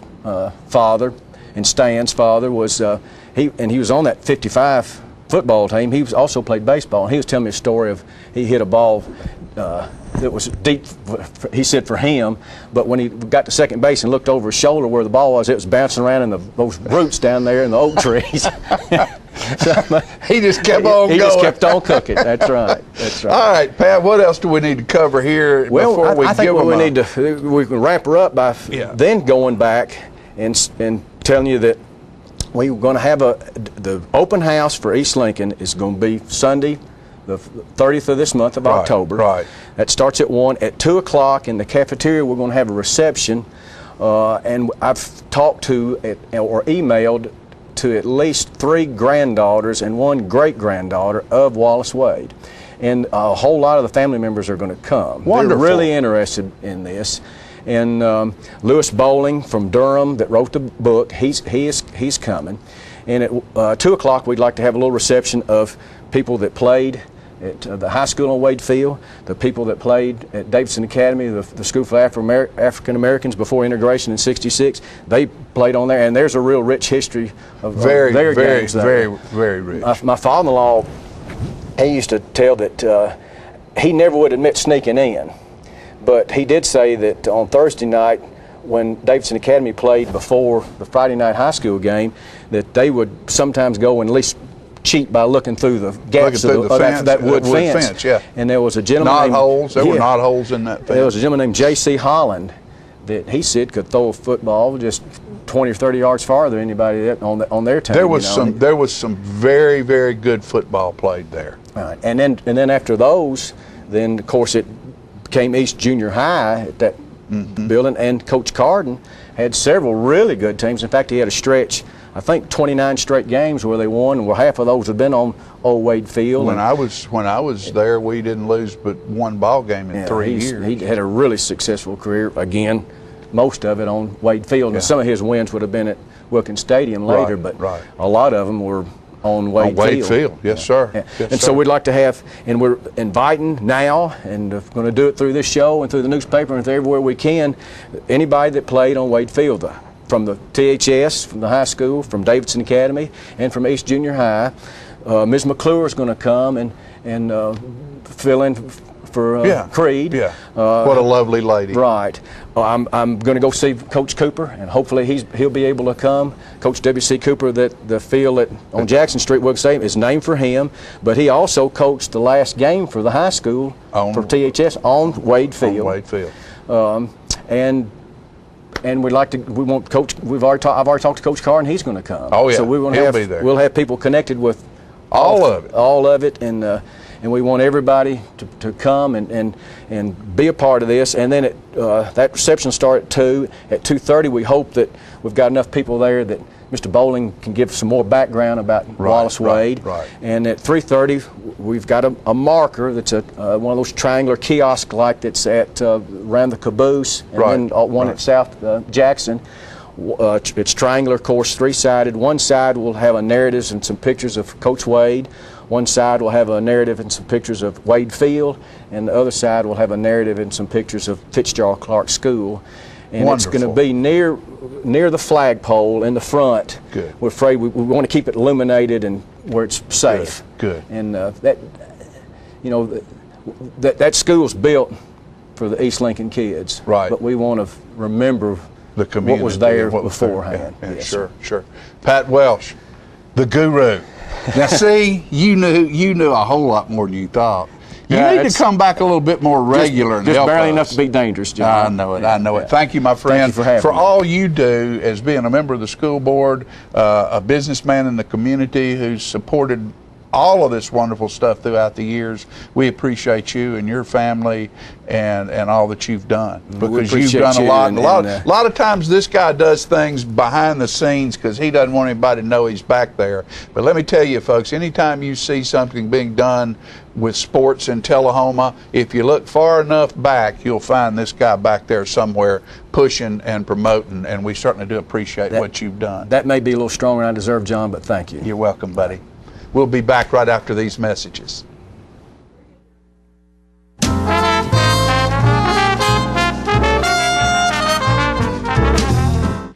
father and Stan's father, was he was on that 55 football team. He was also played baseball, and he was telling me a story of he hit a ball that was deep, he said, for him, but when he got to second base and looked over his shoulder where the ball was, it was bouncing around in those roots down there in the oak trees. So, he just kept on going. He just kept on cooking. That's right. That's right. All right, Pat, what else do we need to cover here before we I think we can wrap her up by then going back and telling you that we're going to have the open house for East Lincoln is going to be Sunday, the 30th of this month of October. Right. That starts at 1. At 2 o'clock in the cafeteria, we're going to have a reception. And I've talked to or emailed to at least 3 granddaughters and 1 great-granddaughter of Wallace Wade. And a whole lot of the family members are going to come. Wonderful. They're really interested in this. And Lewis Bowling from Durham that wrote the book, he's coming. And at 2 o'clock, we'd like to have a little reception of people that played at the high school on Wade Field, the people that played at Davidson Academy, the School for African Americans before integration in '66. They played on there, and there's a real rich history of their games there. Very rich. My father-in-law, he used to tell that he never would admit sneaking in, but he did say that on Thursday night, when Davidson Academy played before the Friday night high school game, that they would sometimes go and at least cheat by looking through the gaps of that wood fence. Yeah. And there was a gentleman There were knot holes in that fence. There was a gentleman named J.C. Holland that he said could throw a football just 20 or 30 yards farther than anybody on their team. There was some very, very good football played there. Right. And then after those, then of course it became East Junior High at that building, and Coach Carden had several really good teams. In fact, he had a stretch, I think 29 straight games where they won, where half of those had been on Old Wade Field. When I was there, we didn't lose but one ball game in 3 years. He had a really successful career, again, most of it on Wade Field. And some of his wins would have been at Wilkins Stadium later, but a lot of them were on Wade Field. Yes, sir. Yes, and so we'd like to have, and we're inviting now, and going to do it through this show and through the newspaper and through everywhere we can, anybody that played on Wade Field, from the THS, from the high school, from Davidson Academy, and from East Junior High. Ms. McClure is going to come and fill in for Creed. Yeah. What a lovely lady. Right. I'm going to go see Coach Cooper, and hopefully he'll be able to come. Coach W.C. Cooper, that the field on Jackson Street, Wilkes Stadium, is named for him, but he also coached the last game for the high school for THS on Wade Field. On Wade Field. And we'd like to. We want Coach. I've already talked to Coach Carr, and he's going to come. Oh yeah. So we'll be there. We'll have people connected with all of it, and we want everybody to come and be a part of this. And then that reception starts at 2. At 2:30, we hope that we've got enough people there that Mr. Bowling can give some more background about Wallace Wade. Right. And at 3:30, we've got a marker that's one of those triangular kiosk like that's at around the caboose, and then one at South Jackson. It's triangular, of course, 3-sided. One side will have a narrative and some pictures of Coach Wade. One side will have a narrative and some pictures of Wade Field, and the other side will have a narrative and some pictures of Fitzgerald Clark School. And Wonderful. It's going to be near the flagpole in the front. Good. We're afraid we want to keep it illuminated and where it's safe. Good. And that school's built for the East Lincoln kids. Right. But we want to remember the community, what was there beforehand. Yeah, sure. Pat Welsh, the guru. Now, see, you knew a whole lot more than you thought. You need to come back a little bit more regular and help just barely us. enough to be dangerous, John. I know it. Thank you, my friend, Thank you for all you do as being a member of the school board, a businessman in the community who's supported all of this wonderful stuff throughout the years. We appreciate you and your family and all that you've done, because you've done a lot. A lot of times this guy does things behind the scenes because he doesn't want anybody to know he's back there. But let me tell you, folks, anytime you see something being done with sports in Tullahoma, if you look far enough back, you'll find this guy back there somewhere pushing and promoting, and we certainly do appreciate what you've done. That may be a little stronger than I deserve, John, but thank you. You're welcome, buddy. We'll be back right after these messages.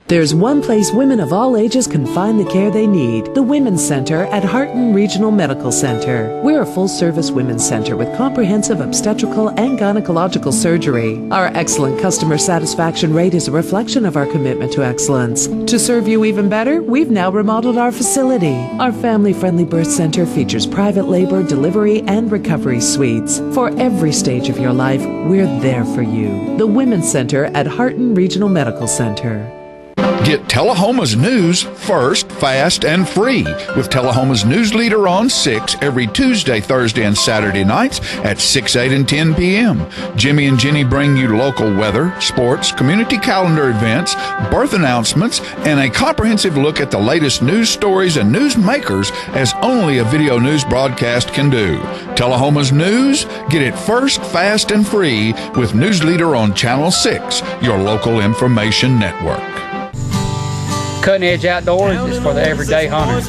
There's one place women of all ages can find the care they need. The Women's Center at Harton Regional Medical Center. We're a full-service women's center with comprehensive obstetrical and gynecological surgery. Our excellent customer satisfaction rate is a reflection of our commitment to excellence. To serve you even better, we've now remodeled our facility. Our family-friendly birth center features private labor, delivery, and recovery suites. For every stage of your life, we're there for you. The Women's Center at Harton Regional Medical Center. Get Tullahoma's news first, fast, and free with Tullahoma's News Leader on 6 every Tuesday, Thursday, and Saturday nights at 6, 8, and 10 p.m. Jimmy and Jenny bring you local weather, sports, community calendar events, birth announcements, and a comprehensive look at the latest news stories and news makers as only a video news broadcast can do. Tullahoma's news, get it first, fast, and free with News Leader on Channel 6, your local information network. Cutting Edge Outdoors is for the everyday hunter.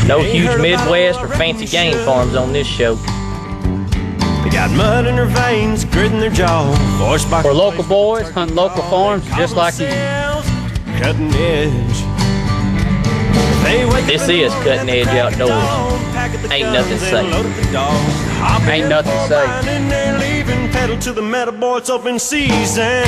No huge Midwest or fancy game farms on this show. They got mud in their veins, grit in their jaw. Voiced by For local boys hunting local farms just like you. Cutting Edge. This is Cutting Edge Outdoors. Ain't nothing safe. Ain't nothing safe. Pedal to the metal boy, it's open season.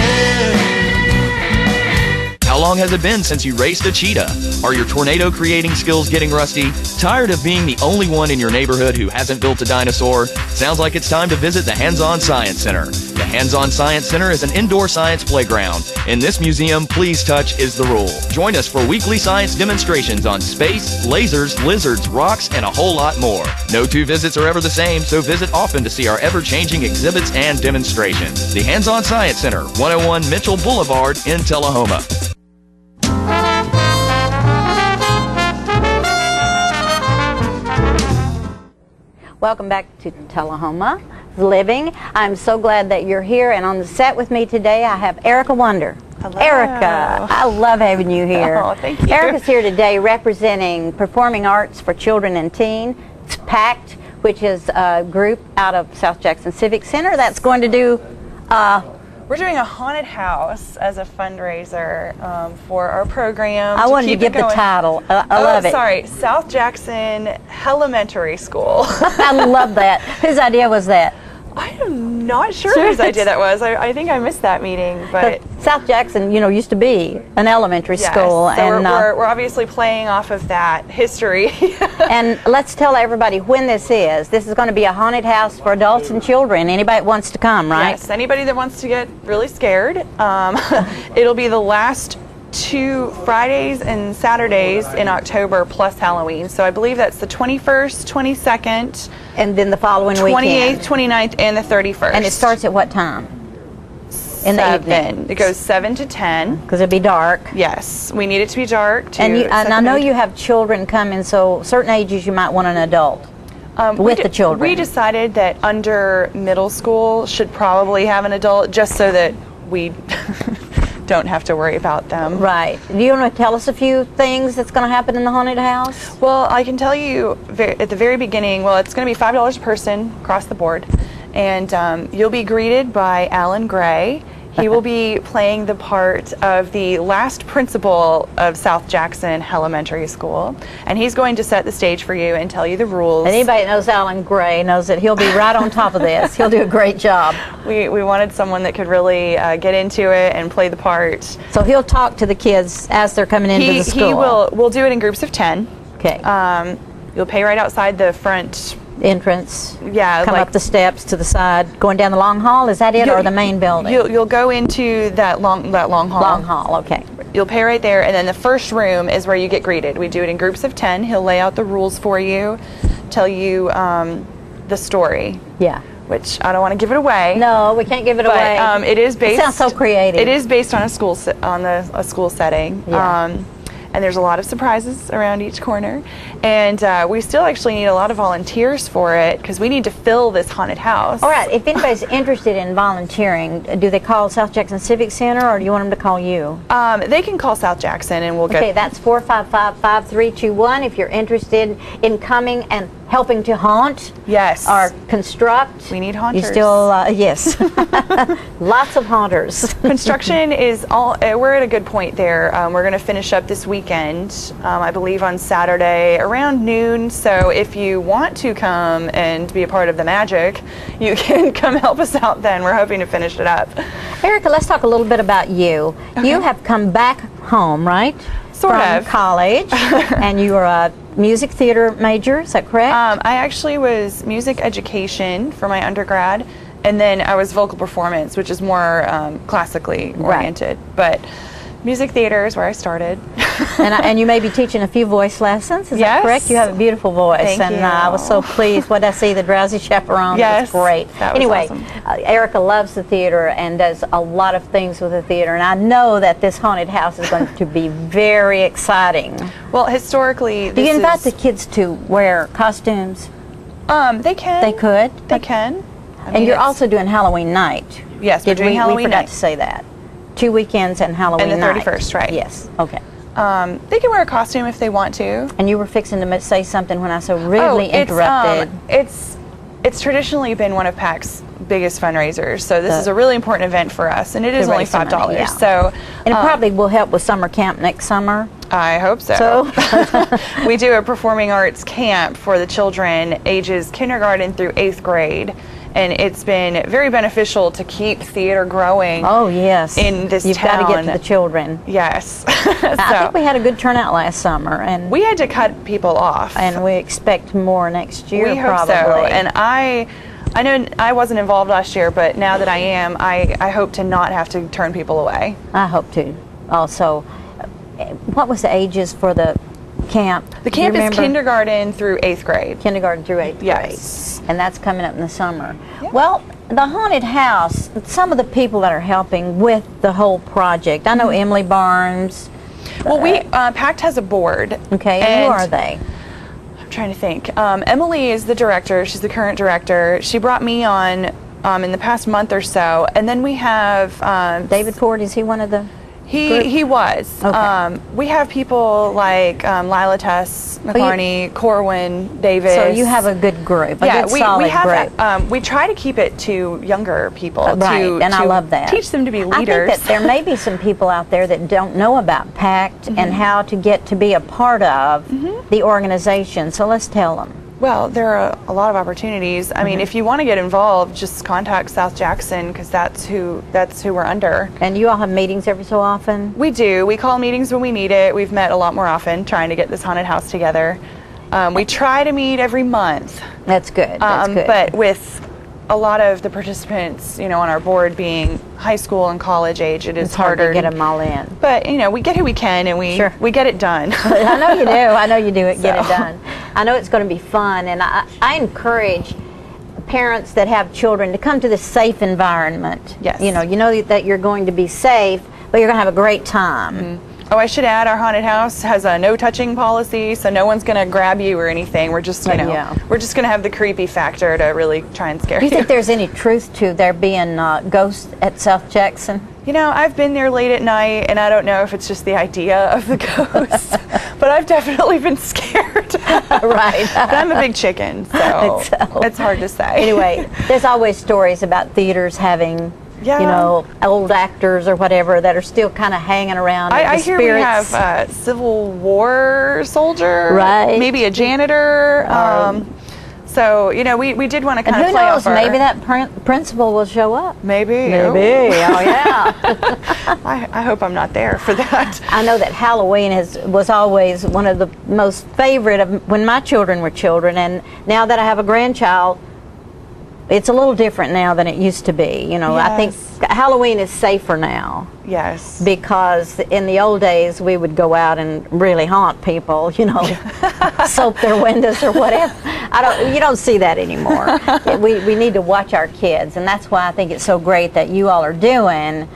How long has it been since you raced a cheetah? Are your tornado creating skills getting rusty? Tired of being the only one in your neighborhood who hasn't built a dinosaur? Sounds like it's time to visit the Hands-On Science Center. The Hands-On Science Center is an indoor science playground. In this museum, please touch is the rule. Join us for weekly science demonstrations on space, lasers, lizards, rocks, and a whole lot more. No two visits are ever the same, so visit often to see our ever-changing exhibits and demonstrations. The Hands-On Science Center, 101 Mitchell Boulevard in Tullahoma. Welcome back to Tullahoma Living. I'm so glad that you're here, and on the set with me today I have Erica Wonder. Hello. Erica, I love having you here. Oh, thank you. Erica's here today representing Performing Arts for Children and Teen. It's PACT, which is a group out of South Jackson Civic Center that's going to do we're doing a haunted house as a fundraiser for our program. I wanted to give the title. I love it. Sorry, South Jackson Elementary School. I love that. Whose idea was that? I am not sure whose idea that was. I think I missed that meeting, but South Jackson, used to be an elementary school, so and we're obviously playing off of that history. And let's tell everybody when this is. This is going to be a haunted house for adults and children. Anybody that wants to come, right? Yes, anybody that wants to get really scared. It'll be the last 2 Fridays and Saturdays in October plus Halloween. So I believe that's the 21st, 22nd, and then the following 28th, weekend. 29th, and the 31st. And it starts at what time? In the evening. It goes 7 to 10. Because it'll be dark. Yes, we need it to be dark. And I know you have children coming, so certain ages you might want an adult with the children. We decided that under middle school should probably have an adult, just so that we don't have to worry about them. Right. Do you want to tell us a few things that's going to happen in the haunted house? Well, I can tell you at the very beginning, it's going to be $5 a person across the board, and you'll be greeted by Alan Gray. He will be playing the part of the last principal of South Jackson Elementary School, and he's going to set the stage for you and tell you the rules. Anybody that knows Alan Gray knows that he'll be right on top of this. He'll do a great job. We wanted someone that could really get into it and play the part. So he'll talk to the kids as they're coming into the school. We'll do it in groups of 10. Okay. You'll pay right outside the front entrance. Yeah, come up the steps to the side, going down the long hall. Is that it, or the main building? You'll go into that long hall. Long hall. Okay. You'll pay right there, and then the first room is where you get greeted. We do it in groups of 10. He'll lay out the rules for you, tell you the story. Yeah. Which I don't want to give it away. No, we can't give it away. It is based. It sounds so creative. It is based on a school setting. Yeah. And there's a lot of surprises around each corner. And we still actually need a lot of volunteers for it, because we need to fill this haunted house. All right, if anybody's interested in volunteering, do they call South Jackson Civic Center, or do you want them to call you? They can call South Jackson, and we'll get... Okay, that's 455-5321 if you're interested in coming and helping to haunt. Yes. Or construct. We need haunters. You still, yes. Lots of haunters. Construction is all, we're at a good point there. We're going to finish up this weekend, I believe on Saturday around noon. So if you want to come and be a part of the magic, you can come help us out then. We're hoping to finish it up. Erica, let's talk a little bit about you. Okay. You have come back home, right? Sort of. From college, and you are a music theater major, is that correct? I actually was music education for my undergrad, and then I was vocal performance, which is more classically oriented. Right. But music theater is where I started. And you may be teaching a few voice lessons, is that correct? You have a beautiful voice. Thank you. I was so pleased. What did I see? The Drowsy Chaperone? Yes. That's great. That was anyway, awesome. Erica loves the theater and does a lot of things with the theater, and I know that this haunted house is going to be very exciting. Well, historically, do you invite the kids to wear costumes? They can. They could? They can. And you're also doing Halloween night. Yes, we're doing Halloween night. We forgot night. to say that. 2 weekends and Halloween And the night. 31st, right. Yes, okay. They can wear a costume if they want to. And you were fixing to say something when I so rudely interrupted. It's traditionally been one of PAC's biggest fundraisers, so this is a really important event for us, and it is only $5. Money, yeah. So, and it probably will help with summer camp next summer. I hope so. We do a performing arts camp for the children ages kindergarten through 8th grade. And it's been very beneficial to keep theater growing. Oh, yes. In this You've town. got to get to the children. Yes. I think we had a good turnout last summer, and we had to cut people off. And we expect more next year. We hope probably. so. And I know I wasn't involved last year, but now that I am, I hope to not have to turn people away. I hope to. Also, what was the ages for the camp? The camp is kindergarten through 8th grade. Kindergarten through 8th grade. Yes. And that's coming up in the summer. Yep. Well, the haunted house, some of the people that are helping with the whole project, I know Emily Barnes. Well, PACT has a board. Okay, and who are they? I'm trying to think. Emily is the director. She's the current director. She brought me on in the past month or so. And then we have... David Ford, is he one of the... He was. Okay. We have people like Lila Tess, McCarney, Corwin, Davis. So you have a good group, a good solid group. We try to keep it to younger people. Right, and I love that. Teach them to be leaders. I think that there may be some people out there that don't know about PACT and how to get to be a part of the organization. So let's tell them. Well, there are a lot of opportunities. I mean, if you want to get involved, just contact South Jackson because that's who we're under. And you all have meetings every so often? We do. We call meetings when we need it. We've met a lot more often trying to get this haunted house together. We try to meet every month. That's good. That's good. But with a lot of the participants, on our board being high school and college age, it's harder to get them all in. But we get who we can, and we get it done. I know you do. I know you do it. Get it done. I know it's going to be fun, and I encourage parents that have children to come to this safe environment. Yes. You know that you're going to be safe, but you're going to have a great time. Mm-hmm. Oh, I should add, our haunted house has a no touching policy, so no one's going to grab you or anything. We're just, we're just going to have the creepy factor to really try and scare you. Do you think there's any truth to there being ghosts at South Jackson? I've been there late at night, and I don't know if it's just the idea of the ghosts, but I've definitely been scared. Right. But I'm a big chicken, so it's hard to say. Anyway, there's always stories about theaters having old actors or whatever that are still kind of hanging around. I hear we have a Civil War soldier, right? Maybe a janitor. So we did want to kind of play off. And who knows? Maybe that principal will show up. Maybe. Oh yeah. I hope I'm not there for that. I know that Halloween was always one of the most favorite of when my children were children, and now that I have a grandchild, it's a little different now than it used to be. Yes. I think Halloween is safer now. Yes. Because in the old days, we would go out and really haunt people, soap their windows or whatever. You don't see that anymore. We need to watch our kids, and that's why I think it's so great that you all are doing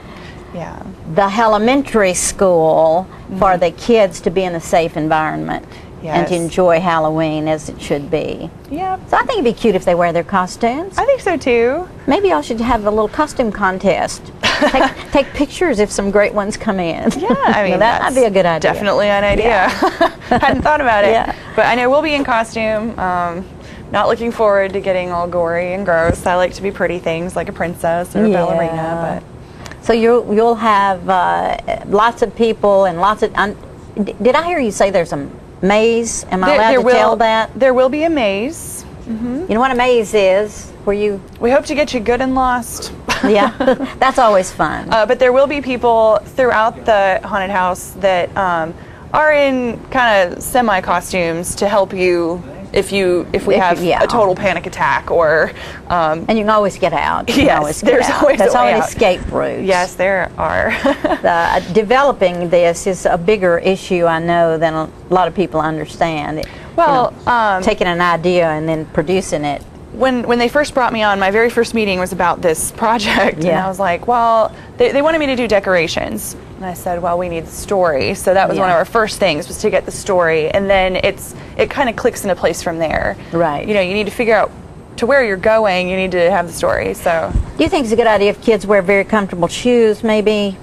the elementary school for the kids to be in a safe environment. Yes. And to enjoy Halloween as it should be. Yeah. So I think it'd be cute if they wear their costumes. I think so too. Maybe y'all should have a little costume contest. Take pictures if some great ones come in. Yeah, I mean that might be a good idea. Definitely an idea. Yeah. Hadn't thought about it. Yeah. But I know we'll be in costume. Not looking forward to getting all gory and gross. I like to be pretty things like a princess or a ballerina. But so you'll have lots of people and lots of. Did I hear you say there's a maze? Am I allowed to tell that? There will be a maze. Mm-hmm. You know what a maze is? We hope to get you good and lost. Yeah, that's always fun. But there will be people throughout the haunted house that are in kind of semi-costumes to help you if we have a total panic attack or. And you can always get out. Yes, there's always an escape route. Yes, there are. Developing this is a bigger issue, I know, than a lot of people understand. Well, taking an idea and then producing it. When they first brought me on, my very first meeting was about this project, and I was like, well, they wanted me to do decorations, and I said, well, we need the story. So that was one of our first things, was to get the story, and then it kind of clicks into place from there. Right. You need to figure out to where you're going. You need to have the story. So. Do you think it's a good idea if kids wear very comfortable shoes, maybe?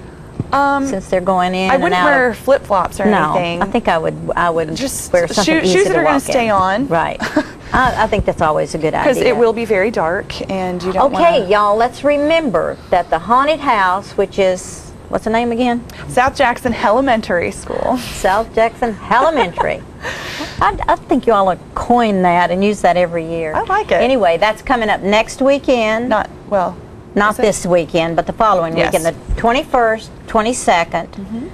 Since they're going in I and wouldn't out. wear flip-flops or anything. I think I would Just wear something easy shoes that to are going walk to stay in. on. Right. I think that's always a good idea. Because it will be very dark, and you don't Okay, wanna... y'all, let's remember that the haunted house, which is, what's the name again? South Jackson Elementary School. South Jackson Elementary. I think you all will coin that and use that every year. I like it. Anyway, that's coming up next weekend. Not this weekend, but the following Yes. weekend, the 21st, 22nd.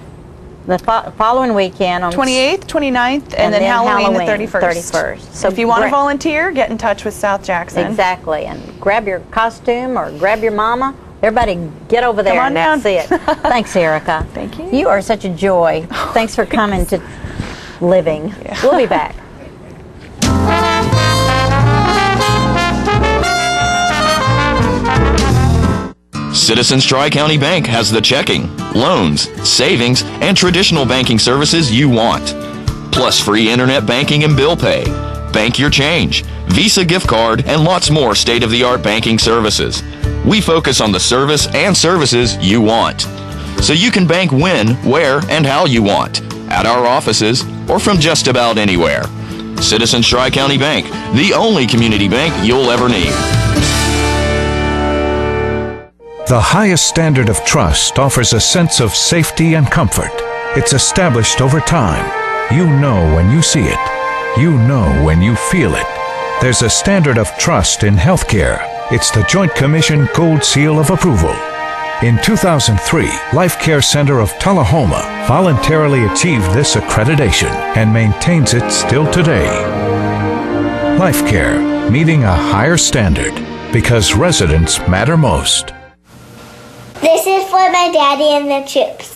The following weekend on 28th, 29th, and then Halloween the 31st. So if you want to gra- volunteer, get in touch with South Jackson. Exactly, and grab your costume or grab your mama. Everybody get over there on and down. see it. Thanks, Erica. Thank you. You are such a joy. Thanks for coming to Living. We'll be back. Citizens Tri-County Bank has the checking, loans, savings, and traditional banking services you want. Plus free internet banking and bill pay, bank your change, Visa gift card, and lots more state-of-the-art banking services. We focus on the service and services you want. So you can bank when, where, and how you want. At our offices or from just about anywhere. Citizens Tri-County Bank, the only community bank you'll ever need. The highest standard of trust offers a sense of safety and comfort. It's established over time. You know when you see it. You know when you feel it. There's a standard of trust in healthcare. It's the Joint Commission Gold Seal of Approval. In 2003, Life Care Center of Tullahoma voluntarily achieved this accreditation and maintains it still today. Life Care, meeting a higher standard because residents matter most. This is for my daddy and the chips.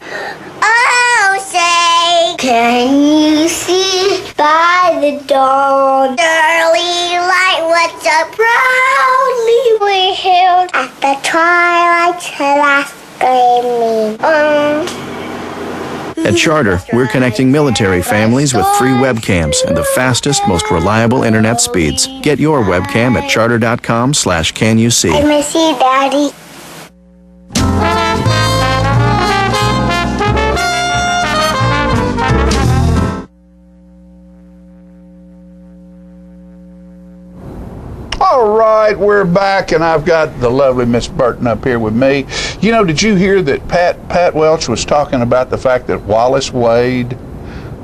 Oh, say, can you see by the dawn's early light what's so proudly we hailed at the twilight's last gleaming? At Charter, we're connecting military families with free webcams and the fastest, most reliable internet speeds. Get your webcam at charter.com/canyouSee. I miss you, Daddy. All right, we're back, and I've got the lovely Miss Burton up here with me. You know, did you hear that Pat Welch was talking about the fact that Wallace Wade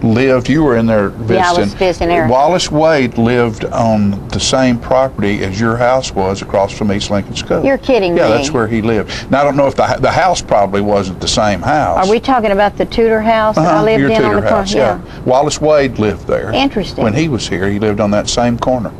lived, you were in there visiting. Yeah, I was visiting there. Wallace Wade lived on the same property as your house was across from East Lincoln School. You're kidding Yeah, me. that's where he lived. Now, I don't know if the house probably wasn't the same house. Are we talking about the Tudor house that I lived your in Tudor on the corner? house, yeah. Wallace Wade lived there. Interesting. When he was here, he lived on that same corner.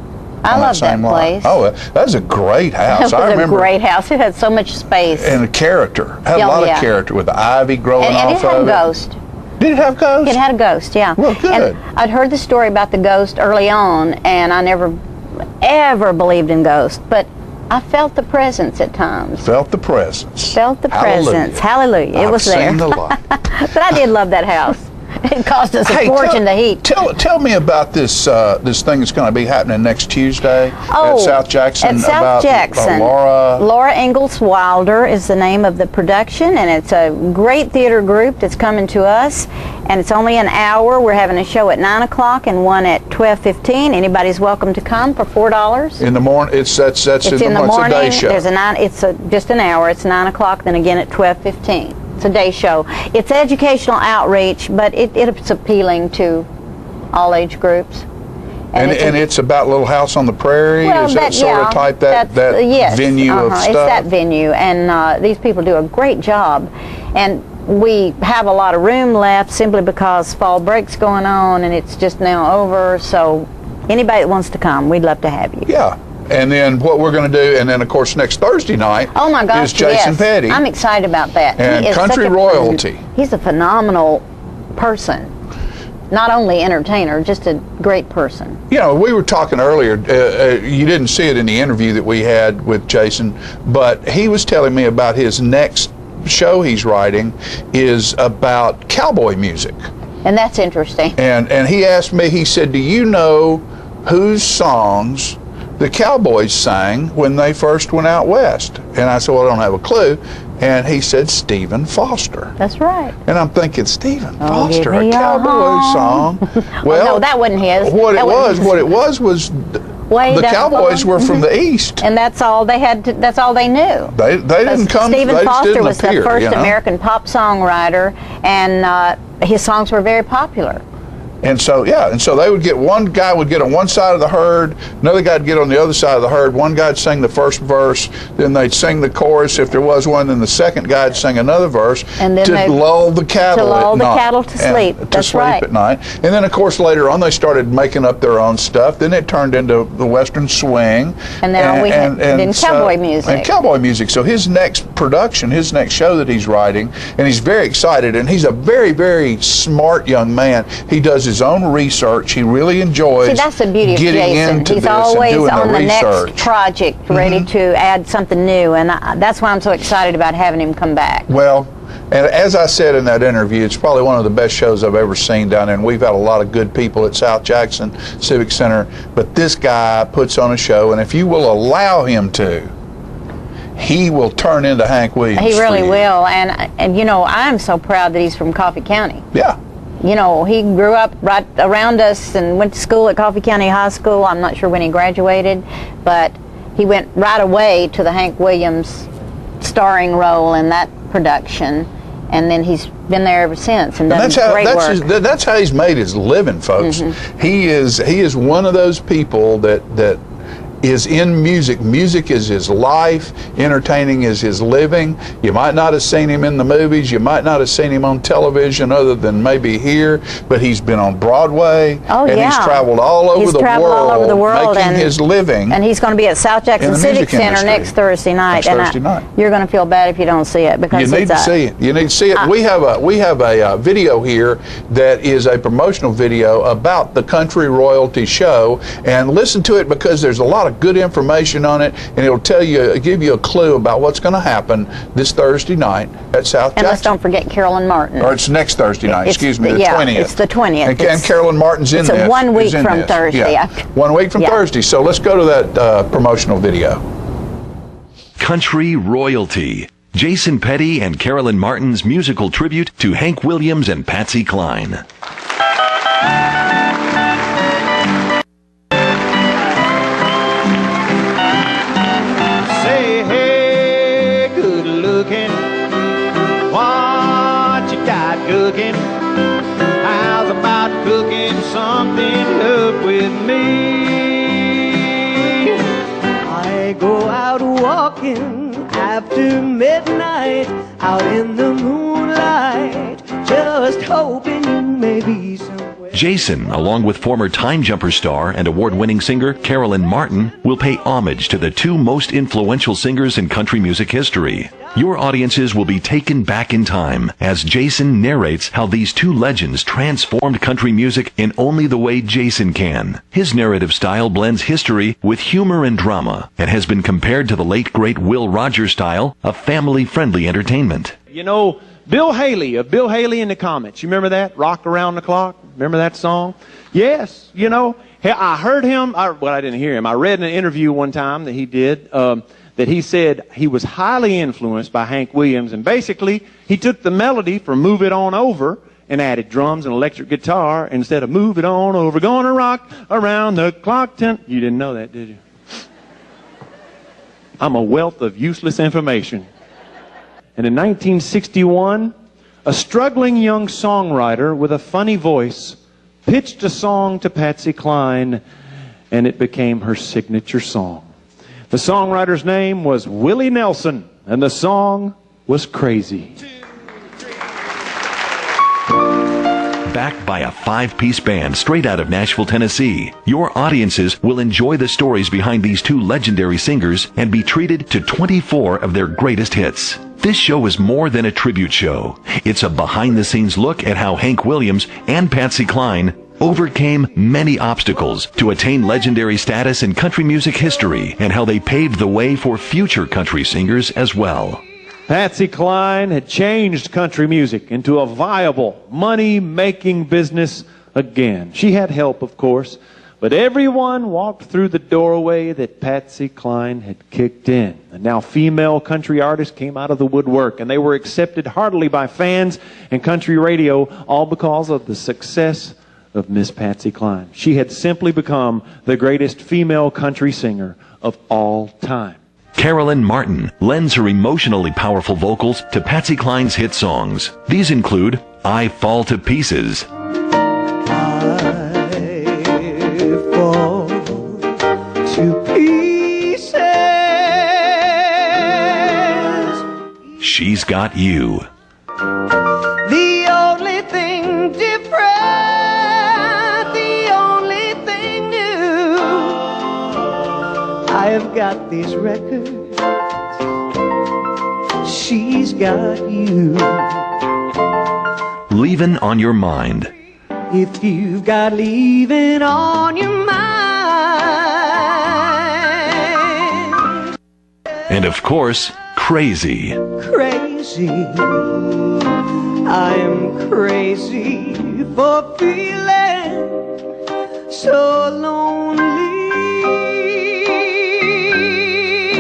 I on love that same lot. place. Oh, that was a great house. It I was remember. a great house. It had so much space. And a character. Had Yeah, a lot yeah. of character with the ivy growing And off it had of a ghost. Did it have ghosts? It had a ghost, yeah. Well, good. And I'd heard the story about the ghost early on, and I never, ever believed in ghosts. But I felt the presence at times. Felt the presence. Felt the presence. Hallelujah. It was there. I've seen the light. But I did love that house. It cost us a fortune to heat. Tell me about this this thing that's going to be happening next Tuesday at South Jackson. At South about, Jackson. Laura Ingalls Wilder is the name of the production, and it's a great theater group that's coming to us. And it's only an hour. We're having a show at 9 o'clock and one at 12:15. Anybody's welcome to come for $4. In the morning. It's It's in the morning. It's a day show. There's just an hour. It's 9 o'clock, then again at 12:15. It's a day show. It's educational outreach, but it's appealing to all age groups. And it's about Little House on the Prairie? Well, is that sort of type that yes, venue of stuff? It's that venue, and these people do a great job. And we have a lot of room left simply because fall break's going on, and it's just now over. So anybody that wants to come, we'd love to have you. Yeah. And then what we're going to do, and then of course next Thursday night Oh my gosh, is Jason yes. Petty. I'm excited about that. And He is country such a royalty. He's a phenomenal person. Not only entertainer, just a great person. You know, we were talking earlier, you didn't see it in the interview that we had with Jason, but he was telling me about his next show he's writing is about cowboy music. And that's interesting. And he asked me, he said, do you know whose songs the Cowboys sang when they first went out west? And I said, well, I don't have a clue. And he said Stephen Foster. That's right. And I'm thinking, Stephen Oh, Foster, give a me a cowboy home. song. Well, no, that wasn't his. What That it wasn't was Way the down Cowboys below. were from the East. And that's all they had. That's all they knew. They didn't come. Stephen they just Foster didn't was appear, the first you know? American pop songwriter, and his songs were very popular. And so, and so they would get, one guy would get on one side of the herd, another guy would get on the other side of the herd. One guy'd sing the first verse, then they'd sing the chorus if there was one, then the second guy'd sing another verse And then to lull the cattle to sleep. That's right. At night. And then, of course, later on they started making up their own stuff. Then it turned into the Western swing. And now we had cowboy music. And cowboy music. So his next production, his next show that he's writing, and he's very excited, and he's a very, very smart young man. He does his own research. He really enjoys See, that's the beauty of getting Jason. into He's this always and doing on the research. next project, ready to add something new, and that's why I'm so excited about having him come back. Well, and as I said in that interview, it's probably one of the best shows I've ever seen down there, and we've had a lot of good people at South Jackson Civic Center, but this guy puts on a show, and if you will allow him to, he will turn into Hank Williams. He really for you. will, and you know, I'm so proud that he's from Coffee County. Yeah. You know, he grew up right around us and went to school at Coffee County High School. I'm not sure when he graduated, but he went right away to the Hank Williams starring role in that production, and then he's been there ever since and done great work. That's how he's made his living, folks. He is one of those people that is in music. Music is his life. Entertaining is his living. You might not have seen him in the movies. You might not have seen him on television other than maybe here, but he's been on Broadway. Oh, and yeah. he's traveled all over the world making his living. And he's going to be at South Jackson Civic Center next Thursday night. You're going to feel bad if you don't see it, because you need to see it. You need to see it. We have a video here that is a promotional video about the Country Royalty Show, and listen to it because there's a lot of good information on it, and it'll give you a clue about what's going to happen this Thursday night at South Jackson. And let's don't forget Carolyn Martin. Or it's next Thursday night, excuse me, the 20th. It's the 20th. And Carolyn Martin's in this. It's 1 week from Thursday. Yeah. 1 week from Thursday. So let's go to that promotional video. Country Royalty. Jason Petty and Carolyn Martin's musical tribute to Hank Williams and Patsy Cline. Say, hey, good looking, what you got cooking? How's about cooking something up with me? I go out walking after midnight, out in the moonlight, just hoping you may be somewhere. Jason, along with former Time Jumper star and award-winning singer Carolyn Martin, will pay homage to the two most influential singers in country music history. Your audiences will be taken back in time as Jason narrates how these two legends transformed country music in only the way Jason can. His narrative style blends history with humor and drama and has been compared to the late great Will Rogers style of family-friendly entertainment. You know, Bill Haley and the Comets. You remember that? Rock Around the Clock? Remember that song? Yes. You know, I heard him. I didn't hear him. I read in an interview one time that he did that he said he was highly influenced by Hank Williams. And basically, he took the melody from Move It On Over and added drums and electric guitar instead of Move It On Over. Gonna rock around the clock. You didn't know that, did you? I'm a wealth of useless information. And in 1961, a struggling young songwriter with a funny voice pitched a song to Patsy Cline, and it became her signature song. The songwriter's name was Willie Nelson, and the song was Crazy. Backed by a 5-piece band straight out of Nashville, Tennessee, your audiences will enjoy the stories behind these two legendary singers and be treated to 24 of their greatest hits. This show is more than a tribute show. It's a behind-the-scenes look at how Hank Williams and Patsy Cline overcame many obstacles to attain legendary status in country music history and how they paved the way for future country singers as well. Patsy Cline had changed country music into a viable, money-making business again. She had help, of course, But everyone walked through the doorway that Patsy Cline had kicked in. A now female country artist came out of the woodwork, and they were accepted heartily by fans and country radio, all because of the success of Miss Patsy Cline. She had simply become the greatest female country singer of all time. Carolyn Martin lends her emotionally powerful vocals to Patsy Cline's hit songs. These include I Fall to Pieces, To pieces. She's Got You, The only thing different, the only thing new. I have got these records. She's got you. Leavin' on Your Mind, If you've got leaving on your mind. and of course, Crazy. Crazy, I am crazy for feeling so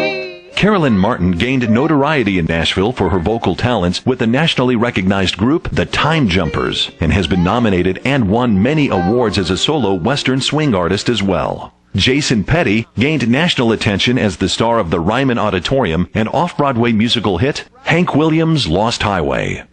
lonely. Carolyn Martin gained notoriety in Nashville for her vocal talents with the nationally recognized group The Time Jumpers, and has been nominated and won many awards as a solo Western swing artist as well. Jason Petty gained national attention as the star of the Ryman Auditorium and off-Broadway musical hit Hank Williams' Lost Highway.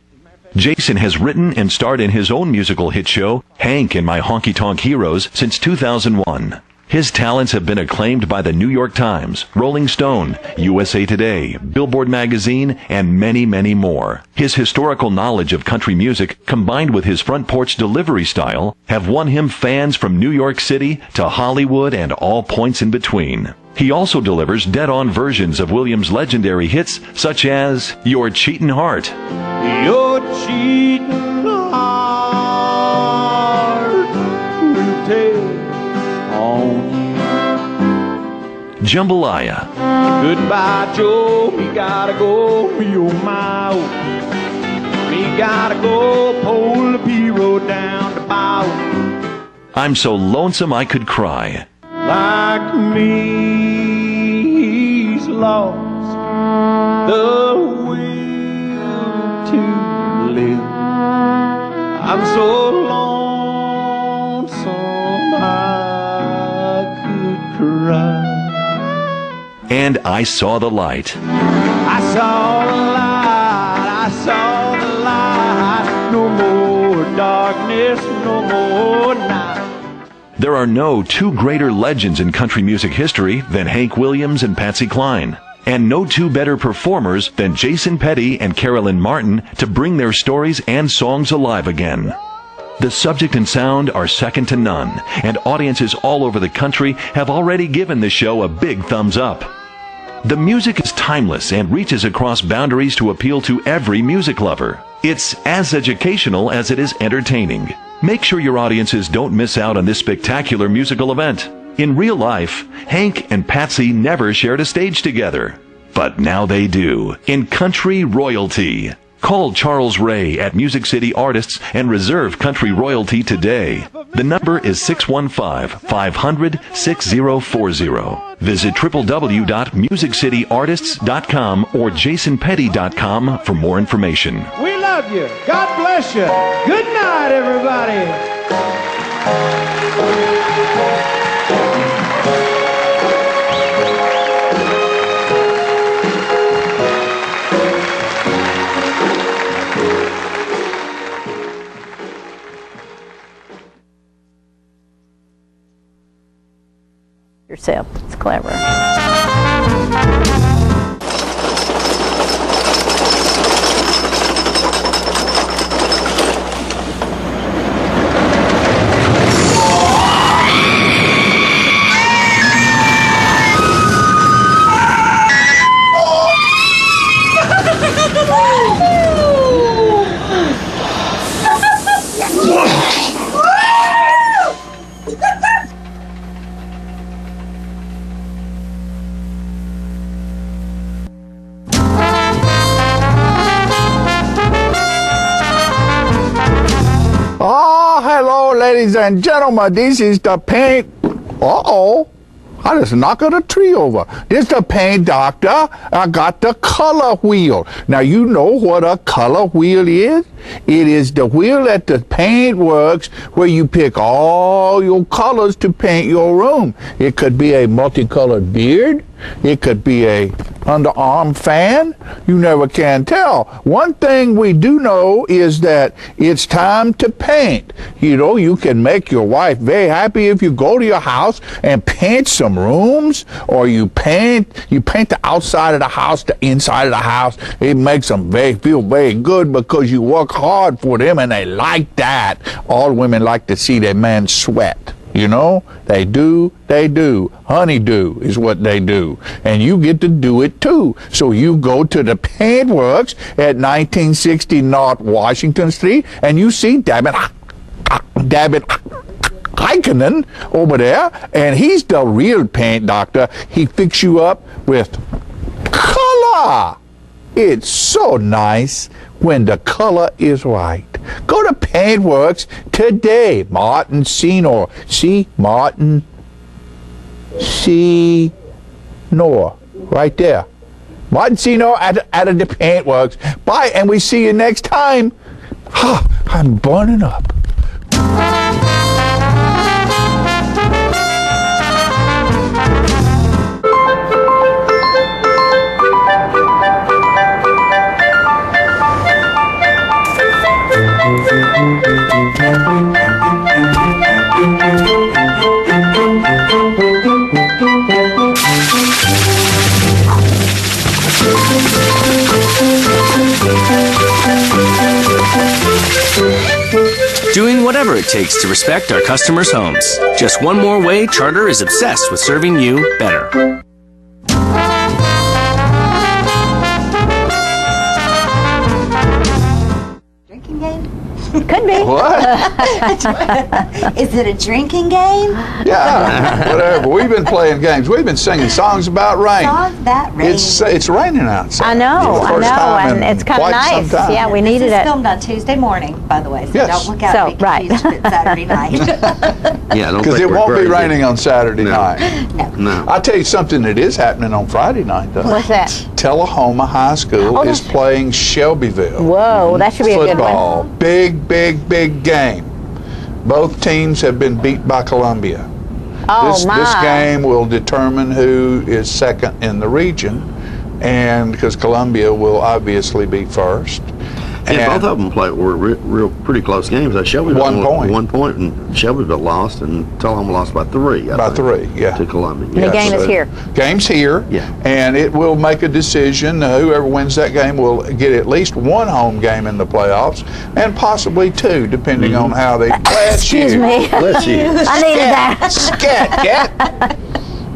Jason has written and starred in his own musical hit show, Hank and My Honky Tonk Heroes, since 2001. His talents have been acclaimed by the New York Times, Rolling Stone, USA Today, Billboard Magazine, and many, many more. His historical knowledge of country music, combined with his front porch delivery style, have won him fans from New York City to Hollywood and all points in between. He also delivers dead-on versions of Williams' legendary hits, such as Your Cheatin' Heart, Your cheating heart will take on Jambalaya, Goodbye, Joe, me gotta go, you're my old. Me gotta go, pull the P-road down the bow. I'm So Lonesome I Could Cry, Like me, he's lost the will to live. I'm so lonesome I could cry. and I Saw the Light. I saw the light, I saw the light. No more darkness, no more night. There are no two greater legends in country music history than Hank Williams and Patsy Cline, and no two better performers than Jason Petty and Carolyn Martin to bring their stories and songs alive again. The subject and sound are second to none, and audiences all over the country have already given the show a big thumbs up. The music is timeless and reaches across boundaries to appeal to every music lover. It's as educational as it is entertaining. Make sure your audiences don't miss out on this spectacular musical event. In real life, Hank and Patsy never shared a stage together. But now they do, in Country Royalty. Call Charles Ray at Music City Artists and reserve Country Royalty today. The number is 615-500-6040. Visit www.musiccityortists.com or jasonpetty.com for more information. We love you. God bless you. Good night, everybody. Yourself. It's clever. Oh, hello, ladies and gentlemen. This is the Pink Uh-oh. I just knocked the tree over. This the paint doctor. I got the color wheel. Now, you know what a color wheel is? It is the wheel at the paint works where you pick all your colors to paint your room. It could be a multicolored beard. It could be a underarm fan. You never can tell. One thing we do know is that it's time to paint. You know, you can make your wife very happy if you go to your house and paint some rooms, or you paint the outside of the house, the inside of the house. It makes them feel very good because you work hard for them and they like that. All women like to see their man sweat. You know, they do. Honeydew is what they do. And you get to do it too. So you go to the paint works at 1960 North Washington Street and you see David Heikkinen over there, and he's the real paint doctor. He fix you up with color. It's so nice when the color is right. Go to Paintworks today. Martin Senor. See? Martin Senor. Right there. Martin Senor at the Paintworks. Bye, and we see you next time. I'm burning up. Doing whatever it takes to respect our customers' homes. Just one more way Charter is obsessed with serving you better. Drinking game? Could be. What? Is it a drinking game? Yeah, whatever. We've been playing games. We've been singing songs about rain. Songs about rain. It's raining outside. I know, For the first time and in it's kind of quite some nice. time. Yeah, we needed This is it. filmed on Tuesday morning, by the way, so Yes. don't look out and be confused if it's Saturday night. Yeah, don't Because think it we're won't be crazy. raining on Saturday night. No. I'll tell you something that is happening on Friday night, though. What's that? Tullahoma High School Oh, is playing Shelbyville. Whoa, that should be a good Football. one. Big game. Both teams have been beat by Columbia. Oh, This game will determine who is second in the region, and because Columbia will obviously be first. And both of them were real pretty close games. Shelbyville 1 point. 1 point, and Shelbyville lost, and Tullahoma lost by 3. I think, 3, yeah. To Columbia. And the game is here. Game's here. Yeah. And it will make a decision. Whoever wins that game will get at least one home game in the playoffs, and possibly 2, depending on how they. Excuse me. Bless you. I needed that. Scat, cat.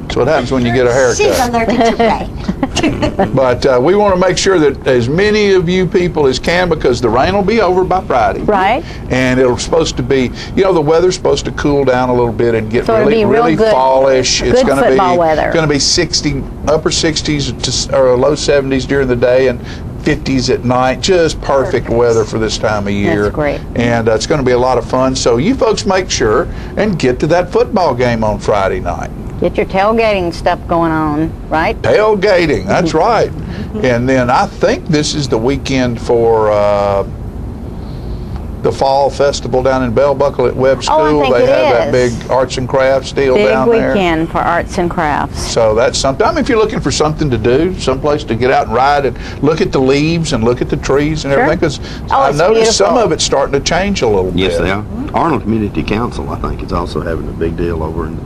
That's what happens when you get a haircut. She's allergic to rain. But we want to make sure that as many of you people as can, because the rain will be over by Friday. Right. And it's supposed to be, the weather's supposed to cool down a little bit and get So it'll be really real good- fallish. It's good going to be football weather. Going to be 60, upper 60s or low 70s during the day and 50s at night. Just perfect weather for this time of year. That's great. And it's going to be a lot of fun. So you folks make sure and get to that football game on Friday night. Get your tailgating stuff going on, right? Tailgating, that's right. And then I think this is the weekend for the fall festival down in Bell Buckle at Webb School. Oh, I think they it have that is. big arts and crafts deal Big down there. weekend for arts and crafts. So that's something. If you're looking for something to do, someplace to get out and ride and look at the leaves and look at the trees and Sure. everything, because Oh, I've it's noticed some beautiful. of it's starting to change a little bit. Yes, they are. Arnold Community Council, I think, is also having a big deal over in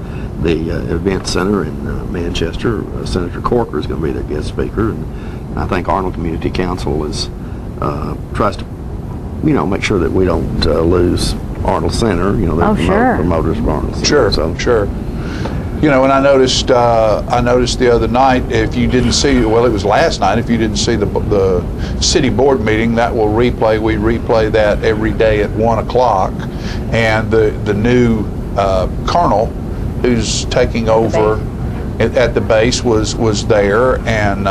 the event center in Manchester. Senator Corker is going to be their guest speaker, and I think Arnold Community Council is tries to, make sure that we don't lose Arnold Center. They're sure. promoters of Arnold Center. Sure. And I noticed the other night, if you didn't see, well, it was last night, if you didn't see the city board meeting, that will replay. We replay that every day at 1 o'clock. And the new colonel who's taking over at the base was there and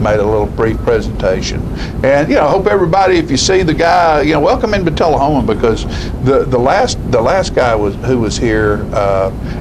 made a little brief presentation. And you know, I hope everybody, if you see the guy, you know, welcome him to Tullahoma, because the last guy who was here,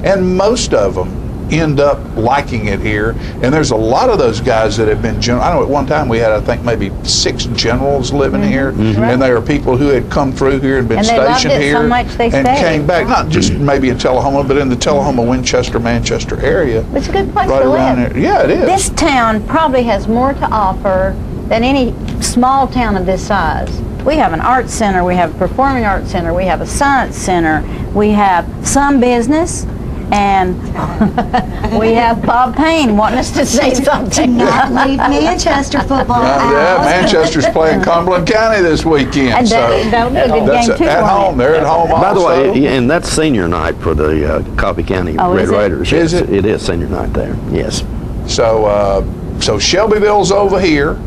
and most of them end up liking it here. And there's a lot of those guys that have been I know at one time we had, I think, maybe 6 generals living here, and they were people who had come through here and been stationed here so much they and came back, not just maybe in Tullahoma, but in the Tullahoma, Winchester, Manchester area. It's a good place right to around live. Here. Yeah, it is. This town probably has more to offer than any small town of this size. We have an art center, we have a performing arts center, we have a science center, we have some business, and we have Bob Payne wanting us to say something. Do not leave Manchester football out. Yeah, Manchester's playing Cumberland County this weekend. And so that'll be a good game too. At home, they're at home also. By the way, and that's senior night for the Coffee County Red Raiders. Is it? It is senior night there. Yes. So, so Shelbyville's over here.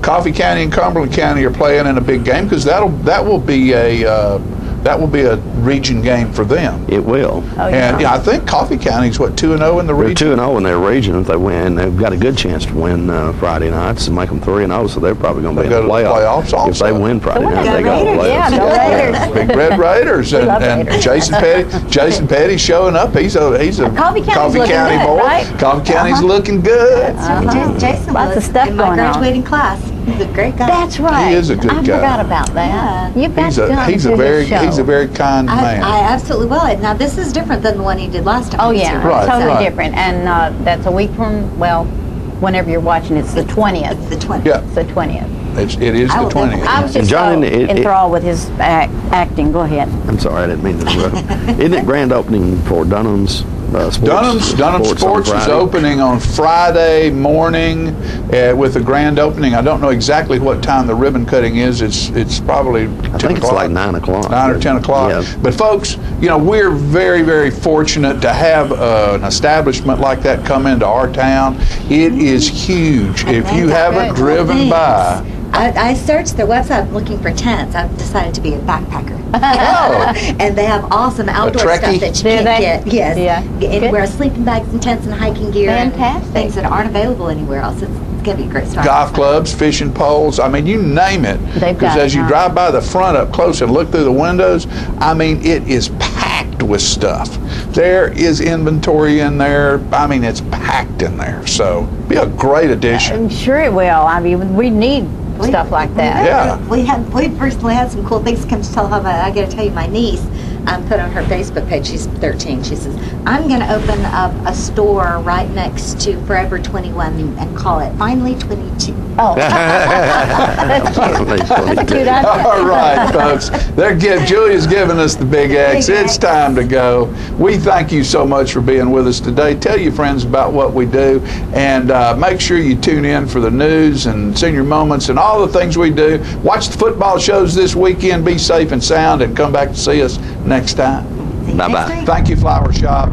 Coffee County and Cumberland County are playing in a big game, because that will be a region game for them. It will. And yeah, I think Coffee County's what, 2-0 in the region. They're 2-0 in their region. If they win, they've got a good chance to win Friday nights and make them 3-0. So they're probably going to be in the playoffs. Also. If they win Friday night, they go to the playoffs. Yeah, Big Red Raiders, and Jason Petty showing up. He's a Coffee County good, boy. right? Coffee County's looking good. Jason Lots was of stuff in my going on. graduating class. He's a great guy. That's right. He is a good guy. I forgot about that. You've got to come He's to his show. a very kind man. I absolutely will. Now, this is different than the one he did last time. Oh yeah, Right, totally right. different. And that's a week from, well, whenever you're watching, it's the 20th. It's the 20th. Yeah. It's the 20th. It is the 20th. I was just John, so enthralled with his acting. Go ahead. I'm sorry, I didn't mean to interrupt. Isn't it grand opening for Dunham's Sports? Dunham Sports is opening on Friday morning with a grand opening. I don't know exactly what time the ribbon cutting is. It's probably 10 o'clock. I think it's like 9 o'clock. 9 or 10 o'clock. Yeah. But folks, you know, we're very, very fortunate to have an establishment like that come into our town. It is huge. If you haven't driven by. I searched their website looking for tents. I've decided to be a backpacker. And they have awesome outdoor stuff Trekkie? that you can't get. Yes. Yeah. Anywhere, sleeping bags and tents and hiking gear. Fantastic. And things that aren't available anywhere else. It's going to be a great start. Golf clubs, fishing poles, I mean, you name it. They've Because got as it you now. drive by the front up close and look through the windows, I mean, it is packed with stuff. There is inventory in there. I mean, it's packed in there. So, be a great addition. I'm sure it will. I mean, we need stuff like that. Yeah. We recently had some cool things come to Tullahoma. I got to tell you, my niece put on her Facebook page. She's 13. She says, "I'm going to open up a store right next to Forever 21 and call it Finally 22." Oh, that's cute. That's a cute idea. All right, folks. Julia's giving us the big X. It's time to go. We thank you so much for being with us today. Tell your friends about what we do, and make sure you tune in for the news and senior moments and all the things we do. Watch the football shows this weekend. Be safe and sound, and come back to see us next time. Bye-bye. Thank you, Flower Shop.